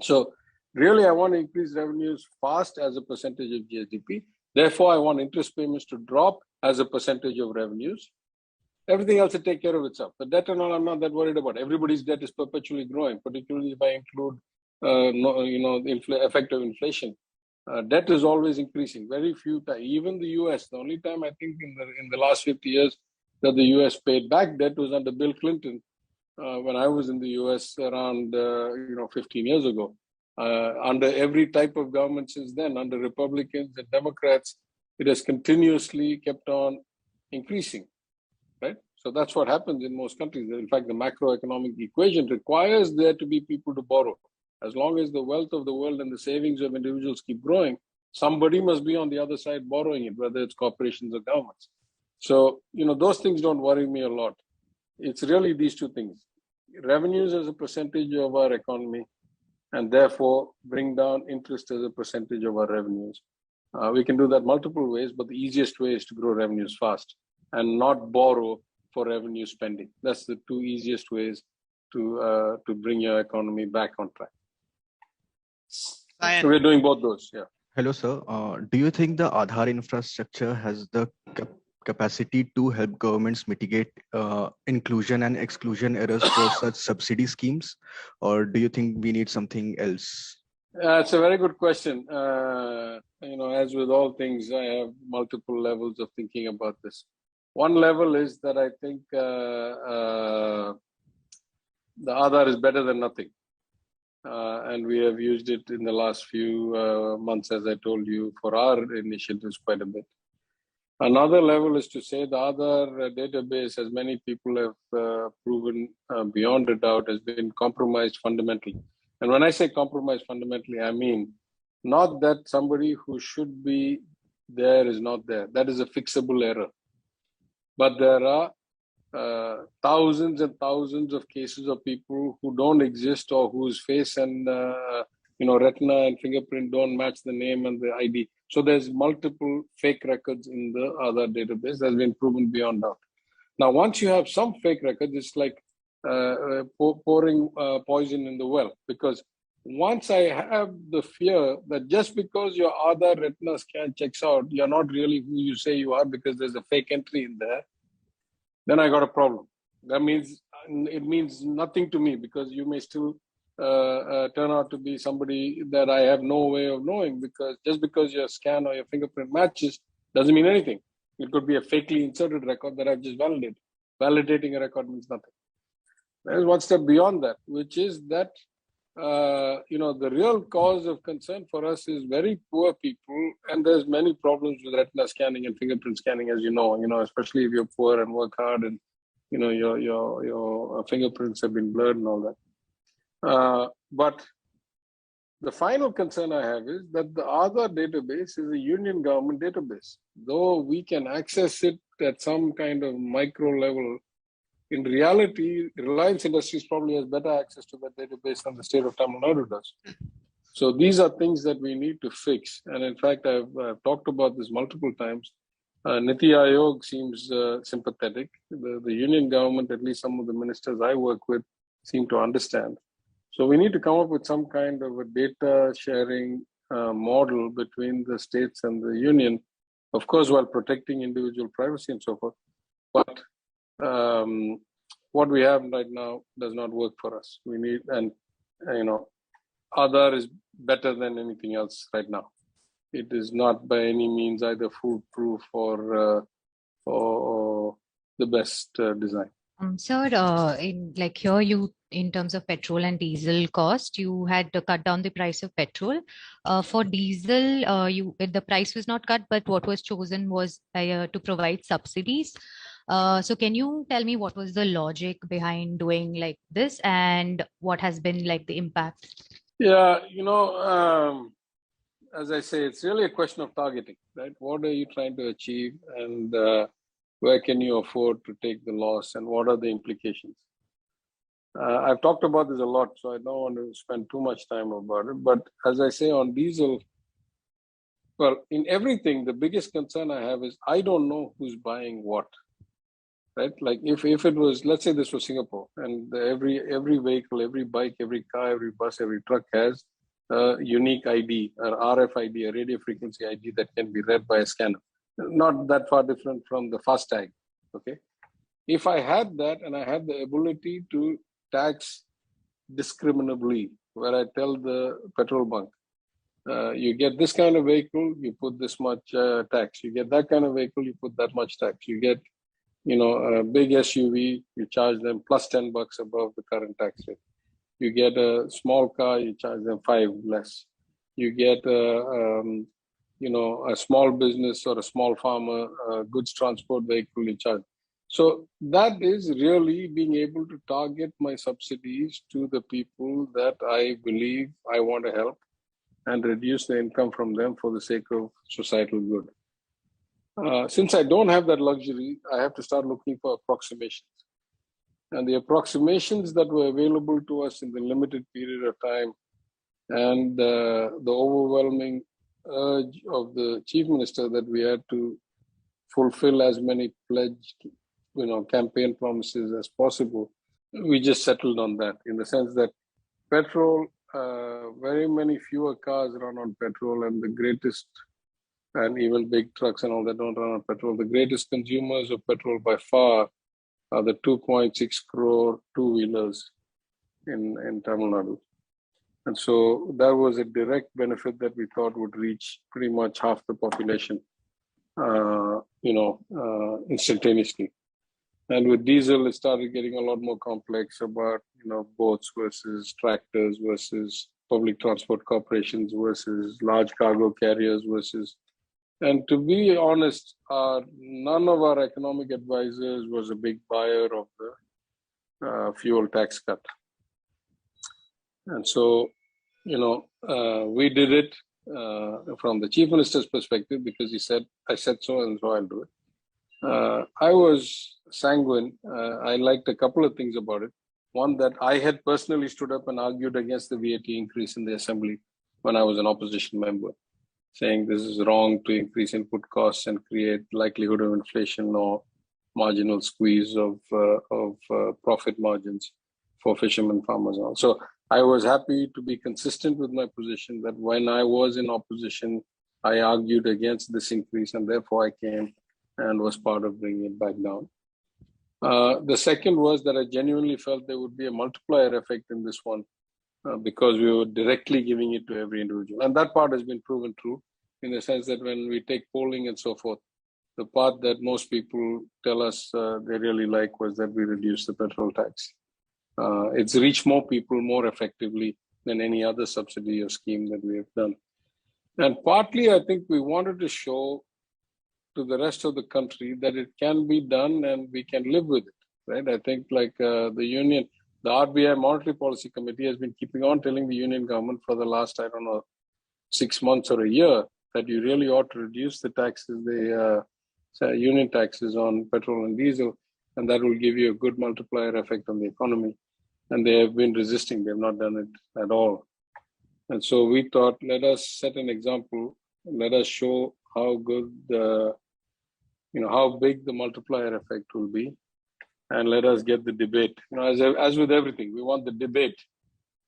So really, I want to increase revenues fast as a percentage of GSDP. Therefore, I want interest payments to drop as a percentage of revenues. Everything else will take care of itself. The debt and all, I'm not that worried about. Everybody's debt is perpetually growing, particularly if I include, the effect of inflation. Debt is always increasing. Very few times, even the US, the only time I think in the last 50 years that the US paid back debt was under Bill Clinton, when I was in the US around 15 years ago. Under every type of government since then, under Republicans and Democrats, it has continuously kept on increasing, right? So that's what happens in most countries. In fact, the macroeconomic equation requires there to be people to borrow. As long as the wealth of the world and the savings of individuals keep growing, somebody must be on the other side borrowing it, whether it's corporations or governments. So, those things don't worry me a lot. It's really these two things: revenues as a percentage of our economy, and therefore bring down interest as a percentage of our revenues. We can do that multiple ways, but the easiest way is to grow revenues fast and not borrow for revenue spending. That's the two easiest ways to bring your economy back on track. So we're doing both those, yeah. Hello, sir. Do you think the Aadhaar infrastructure has the capacity to help governments mitigate inclusion and exclusion errors for such subsidy schemes, or do you think we need something else? It's a very good question. As with all things, I have multiple levels of thinking about this. One level is that I think the Aadhaar is better than nothing. And we have used it in the last few months, as I told you, for our initiatives quite a bit. Another level is to say the Aadhaar database, as many people have proven beyond a doubt, has been compromised fundamentally. And when I say compromised fundamentally, I mean not that somebody who should be there is not there. That is a fixable error. But there are thousands and thousands of cases of people who don't exist, or whose face and retina and fingerprint don't match the name and the ID. So there's multiple fake records in the Aadhaar database that's been proven beyond doubt. Now, once you have some fake records, it's like pouring poison in the well, because once I have the fear that just because your Aadhaar retina scan checks out, you're not really who you say you are because there's a fake entry in there, then I got a problem. That means it means nothing to me, because you may still turn out to be somebody that I have no way of knowing, because just because your scan or your fingerprint matches doesn't mean anything. It could be a fakely inserted record that I've just validated. Validating a record means nothing. There's one step beyond that, which is that the real cause of concern for us is very poor people, and there's many problems with retina scanning and fingerprint scanning, as you know, especially if you're poor and work hard, and your fingerprints have been blurred and all that. But the final concern I have is that the Aadhaar database is a union government database. Though we can access it at some kind of micro level, in reality, Reliance Industries probably has better access to that database than the state of Tamil Nadu does. So these are things that we need to fix. And in fact, I've talked about this multiple times. Niti Aayog seems sympathetic. The union government, at least some of the ministers I work with, seem to understand. So we need to come up with some kind of a data sharing model between the states and the union, of course, while protecting individual privacy and so forth. But what we have right now does not work for us. We need, and Aadhaar is better than anything else right now. It is not by any means either foolproof or the best design. Sir, in terms of petrol and diesel cost, you had to cut down the price of petrol. For diesel, the price was not cut, but what was chosen was to provide subsidies. So can you tell me what was the logic behind doing like this, and what has been like the impact? Yeah, as I say, it's really a question of targeting, right? What are you trying to achieve, and where can you afford to take the loss, and what are the implications? I've talked about this a lot, so I don't want to spend too much time about it. But as I say on diesel, well, in everything, the biggest concern I have is I don't know who's buying what, right? Like if it was, let's say this was Singapore, and every vehicle, every bike, every car, every bus, every truck has a unique ID, or RFID, a radio frequency ID that can be read by a scanner. Not that far different from the FASTag, okay? If I had that and I had the ability to tax discriminably, where I tell the petrol bunk, you get this kind of vehicle, you put this much tax. You get that kind of vehicle, you put that much tax. You get, a big SUV, you charge them plus $10 above the current tax rate. You get a small car, you charge them $5 less. You get a small business or a small farmer, goods transport vehicle, you charge. So that is really being able to target my subsidies to the people that I believe I want to help and reduce the income from them for the sake of societal good. Since I don't have that luxury, I have to start looking for approximations. And the approximations that were available to us in the limited period of time and the overwhelming urge of the chief minister that we had to fulfill as many pledged campaign promises as possible, we just settled on that, in the sense that petrol, very many fewer cars run on petrol, and the greatest, and even big trucks and all that don't run on petrol. The greatest consumers of petrol by far are the 2.6 crore two-wheelers in Tamil Nadu. And so that was a direct benefit that we thought would reach pretty much half the population, instantaneously. And with diesel, it started getting a lot more complex about, boats versus tractors versus public transport corporations versus large cargo carriers versus, and to be honest, none of our economic advisors was a big buyer of the fuel tax cut. And so, we did it from the chief minister's perspective because he said, I said so, and so I'll do it. I was sanguine. I liked a couple of things about it. One, that I had personally stood up and argued against the VAT increase in the assembly when I was an opposition member, saying this is wrong to increase input costs and create likelihood of inflation or marginal squeeze of profit margins for fishermen, farmers. And all. So I was happy to be consistent with my position that when I was in opposition, I argued against this increase, and therefore I came and was part of bringing it back down. The second was that I genuinely felt there would be a multiplier effect in this one because we were directly giving it to every individual. And that part has been proven true in the sense that when we take polling and so forth, the part that most people tell us they really like was that we reduced the petrol tax. It's reached more people more effectively than any other subsidy or scheme that we have done. And partly, I think we wanted to show to the rest of the country that it can be done and we can live with it, right? I think like the union, the RBI Monetary Policy Committee has been keeping on telling the union government for the last, 6 months or a year, that you really ought to reduce the taxes, the union taxes on petrol and diesel, and that will give you a good multiplier effect on the economy. And they have been resisting, they have not done it at all. And so we thought, let us set an example, let us show how good how big the multiplier effect will be, and let us get the debate. As with everything, we want the debate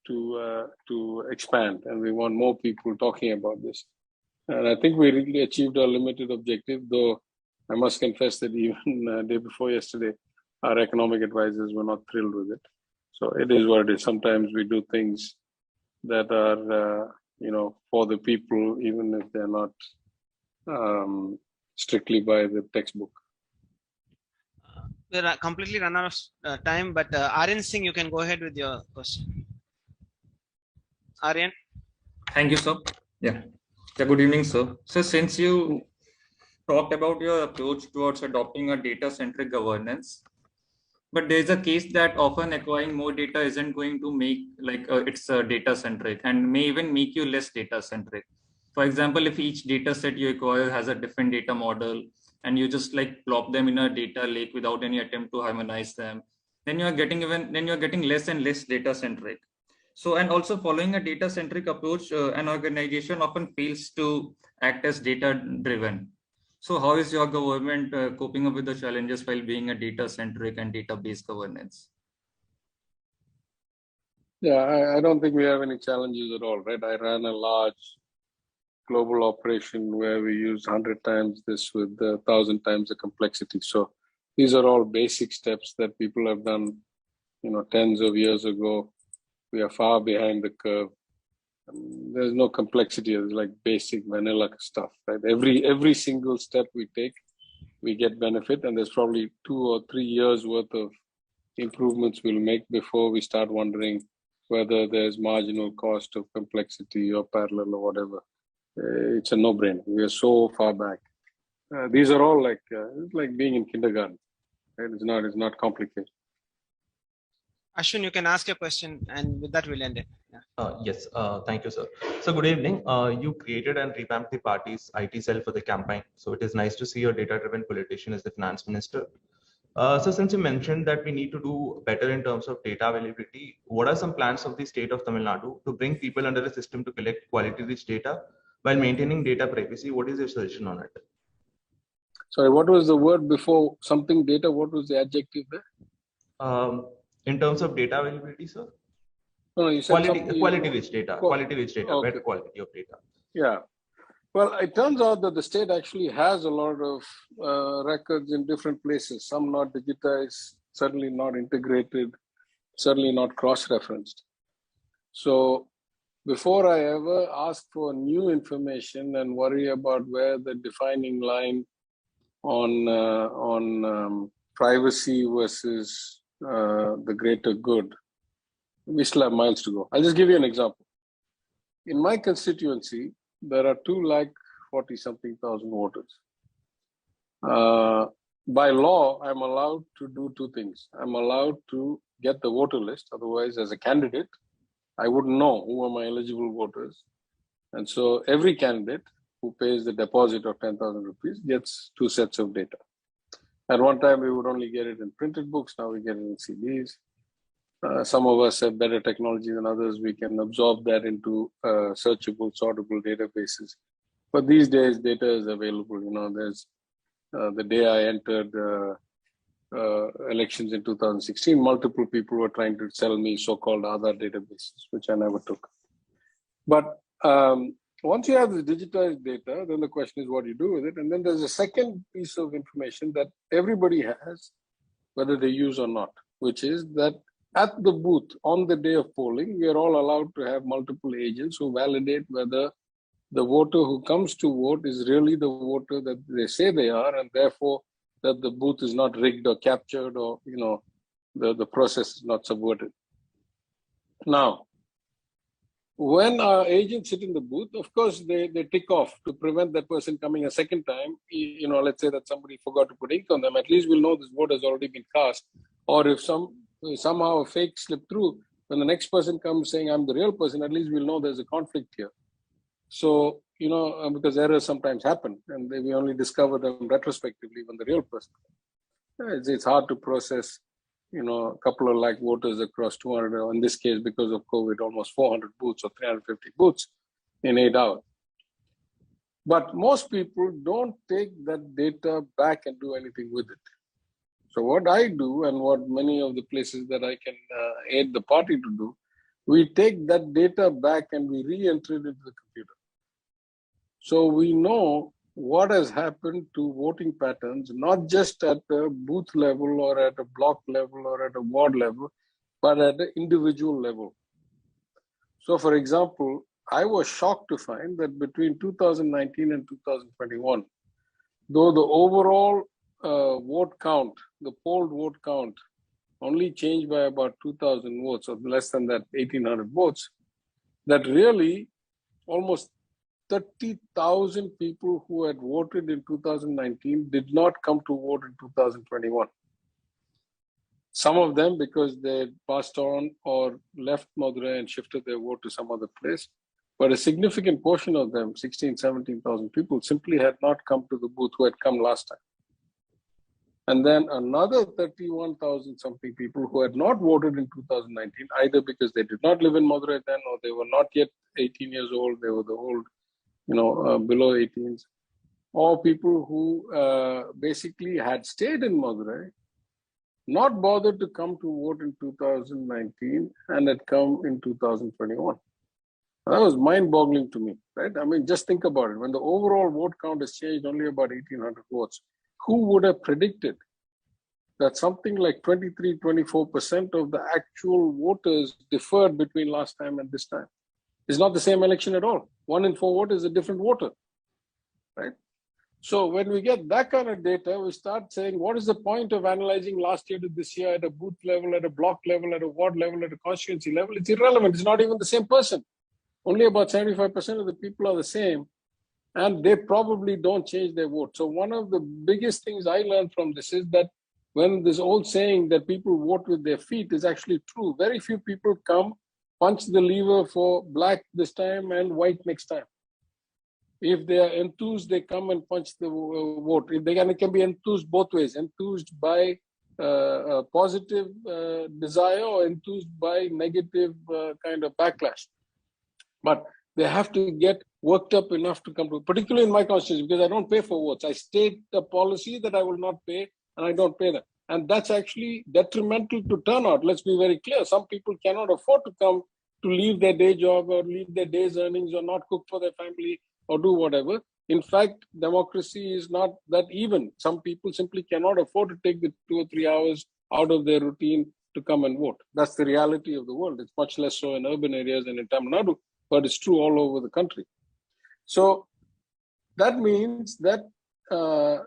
to expand, and we want more people talking about this. And I think we really achieved our limited objective, though I must confess that even day before yesterday, our economic advisors were not thrilled with it. So it is what it is. Sometimes we do things that are, for the people, even if they're not strictly by the textbook. We're completely run out of time, but Aryan Singh, you can go ahead with your question. Aryan? Thank you, sir. Yeah, good evening, sir. So since you talked about your approach towards adopting a data-centric governance, but there's a case that often acquiring more data isn't going to make it's data-centric and may even make you less data-centric. For example, if each data set you acquire has a different data model and you just like plop them in a data lake without any attempt to harmonize them, then you're getting less and less data centric. So, and also following a data centric approach, an organization often fails to act as data driven. So how is your government coping up with the challenges while being a data centric and database governance? Yeah, I don't think we have any challenges at all, right? I ran a large global operation where we use 100 times this with 1,000 times the complexity. So these are all basic steps that people have done, tens of years ago. We are far behind the curve. There's no complexity. It's like basic vanilla stuff, right? Every single step we take, we get benefit, and there's probably 2 or 3 years worth of improvements we'll make before we start wondering whether there's marginal cost of complexity or parallel or whatever. It's a no-brainer. We are so far back. These are all like it's like being in kindergarten. Right? It's not complicated. Ashwin, you can ask your question, and with that we'll end it. Yeah. Yes, thank you, sir. So good evening. You created and revamped the party's IT cell for the campaign. So it is nice to see your data-driven politician as the finance minister. So since you mentioned that we need to do better in terms of data availability, what are some plans of the state of Tamil Nadu to bring people under a system to collect quality-rich data while maintaining data privacy? What is your suggestion on it? Sorry, what was the word before something data? What was the adjective there? In terms of data availability, sir? No, you said quality-rich data, quality-rich data, okay. Better quality of data. Yeah. Well, it turns out that the state actually has a lot of records in different places, some not digitized, certainly not integrated, certainly not cross-referenced. So before I ever ask for new information and worry about where the defining line on privacy versus the greater good, we still have miles to go. I'll just give you an example. In my constituency, there are 240-something thousand voters. By law, I'm allowed to do two things. I'm allowed to get the voter list. Otherwise, as a candidate, I wouldn't know who are my eligible voters. And so every candidate who pays the deposit of 10,000 rupees gets 2 sets of data. At one time, we would only get it in printed books. Now we get it in CDs. Some of us have better technology than others. We can absorb that into searchable, sortable databases. But these days, data is available. There's the day I entered elections in 2016, multiple people were trying to sell me so-called Aadhaar databases, which I never took. But once you have the digitized data, then the question is what do you do with it? And then there's a second piece of information that everybody has, whether they use or not, which is that at the booth on the day of polling, we are all allowed to have multiple agents who validate whether the voter who comes to vote is really the voter that they say they are, and therefore that the booth is not rigged or captured, or the process is not subverted. Now, when our agents sit in the booth, of course they tick off to prevent that person coming a second time. Let's say that somebody forgot to put ink on them. At least we'll know this vote has already been cast. Or if somehow a fake slipped through, when the next person comes saying I'm the real person, at least we'll know there's a conflict here. So, because errors sometimes happen and we only discover them retrospectively when the real person. It's hard to process, a couple of lakh voters across 200, or in this case, because of COVID, almost 400 booths or 350 booths in 8 hours. But most people don't take that data back and do anything with it. So what I do, and what many of the places that I can aid the party to do, we take that data back and we re-enter it into the computer. So we know what has happened to voting patterns, not just at a booth level or at a block level or at a ward level, but at an individual level. So for example, I was shocked to find that between 2019 and 2021, though the overall vote count, the polled vote count, only changed by about 2,000 votes, or less than that, 1,800 votes, that really almost 30,000 people who had voted in 2019 did not come to vote in 2021. Some of them because they passed on or left Madurai and shifted their vote to some other place. But a significant portion of them, 16, 17,000 people, simply had not come to the booth who had come last time. And then another 31,000 something people who had not voted in 2019, either because they did not live in Madurai then, or they were not yet 18 years old, they were the old, below 18s, or people who basically had stayed in Madurai, not bothered to come to vote in 2019, and had come in 2021. That was mind-boggling to me, right? I mean, just think about it. When the overall vote count has changed only about 1,800 votes, who would have predicted that something like 23, 24% of the actual voters differed between last time and this time? It's not the same election at all. 1 in 4 voters is a different voter, right? So when we get that kind of data, we start saying, what is the point of analyzing last year to this year at a booth level, at a block level, at a ward level, at a constituency level? It's irrelevant. It's not even the same person. Only about 75% of the people are the same, and they probably don't change their vote. So one of the biggest things I learned from this is that when this old saying that people vote with their feet is actually true, very few people come, punch the lever for black this time and white next time. If they are enthused, they come and punch the vote. If they can be enthused both ways, enthused by a positive desire or enthused by negative kind of backlash. But they have to get worked up enough to come to, particularly in my constituency, because I don't pay for votes. I state the policy that I will not pay, and I don't pay them. And that's actually detrimental to turnout. Let's be very clear. Some people cannot afford to come to leave their day job or leave their day's earnings or not cook for their family or do whatever. In fact, democracy is not that even. Some people simply cannot afford to take the 2 or 3 hours out of their routine to come and vote. That's the reality of the world. It's much less so in urban areas and in Tamil Nadu, but it's true all over the country. So that means that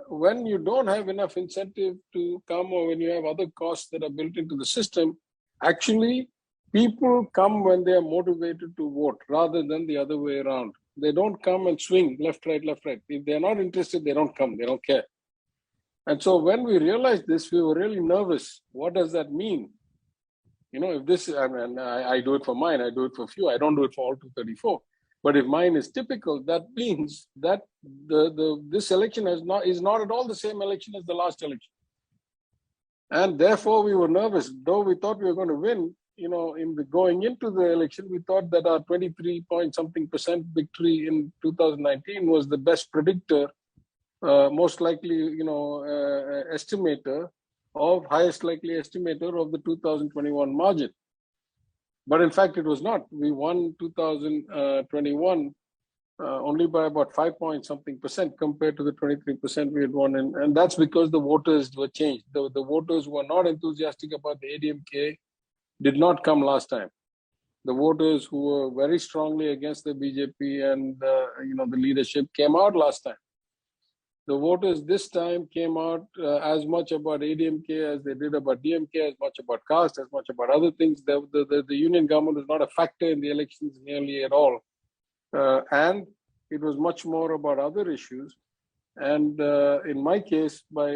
when you don't have enough incentive to come, or when you have other costs that are built into the system, actually people come when they are motivated to vote rather than the other way around. They don't come and swing left, right, left, right. If they're not interested, they don't come, they don't care. And so when we realized this, we were really nervous. What does that mean? If this, I do it for mine, I do it for few, I don't do it for all 234. But if mine is typical, that means that this election is not at all the same election as the last election. And therefore we were nervous, though we thought we were going to win. Going into the election, we thought that our 23-point-something% victory in 2019 was the best predictor, most likely, estimator of highest likely estimator of the 2021 margin. But in fact, it was not. We won 2021 only by about 5-point-something% compared to the 23% we had won. And that's because the voters were changed. The voters who were not enthusiastic about the ADMK did not come last time. The voters who were very strongly against the BJP and the leadership came out last time. The voters this time came out as much about ADMK as they did about DMK, as much about caste, as much about other things. The union government was not a factor in the elections nearly at all. And it was much more about other issues. And in my case, by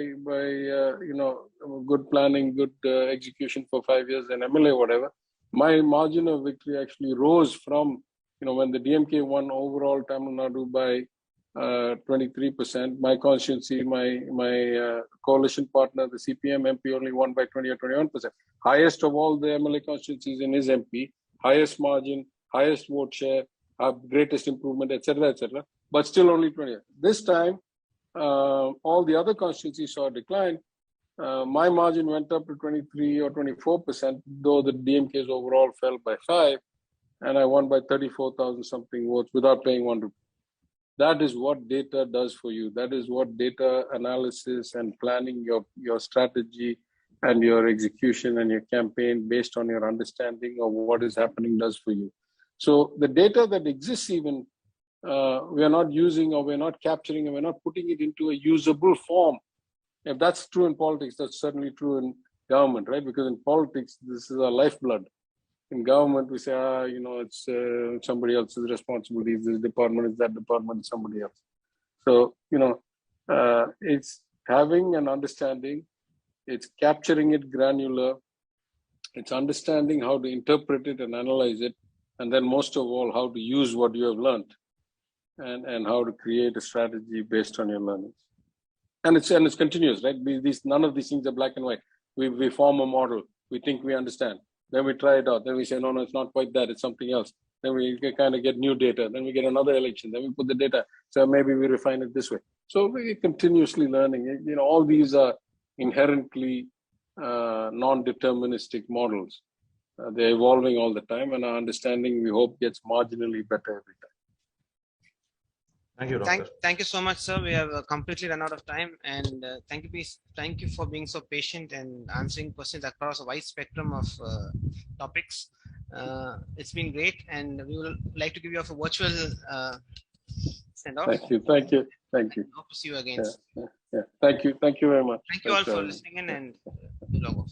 good planning, good execution for 5 years and MLA, whatever, my margin of victory actually rose from, when the DMK won overall Tamil Nadu by 23%. My constituency, my coalition partner, the CPM MP, only won by 20 or 21%. Highest of all the MLA constituencies in his MP, highest margin, highest vote share, greatest improvement, etc., but still only 20. This time, all the other constituencies saw a decline. My margin went up to 23 or 24%, though the DMK's overall fell by 5, and I won by 34,000 something votes without paying 1 rupee. That is what data does for you. That is what data analysis and planning your strategy and your execution and your campaign based on your understanding of what is happening does for you. So the data that exists even, we are not using, or we're not capturing, and we're not putting it into a usable form. If that's true in politics, that's certainly true in government, right? Because in politics, this is our lifeblood. In government, we say, it's somebody else's responsibility. This department is that department, is somebody else. So, it's having an understanding, it's capturing it granular, it's understanding how to interpret it and analyze it, and then most of all, how to use what you have learned, and how to create a strategy based on your learnings. And it's continuous, right? None of these things are black and white. We form a model. We think we understand. Then we try it out. Then we say, no, it's not quite that. It's something else. Then we kind of get new data. Then we get another election. Then we put the data. So maybe we refine it this way. So we're continuously learning. All these are inherently non-deterministic models. They're evolving all the time, and our understanding, we hope, gets marginally better every time. Thank you, Doctor. Thank you so much, sir. We have completely run out of time, and thank you for being so patient and answering questions across a wide spectrum of topics. It's been great, and we would like to give you a virtual send-off. Thank you. Hope to see you again. Yeah. Thank you very much. Thank you all for listening in, and log off.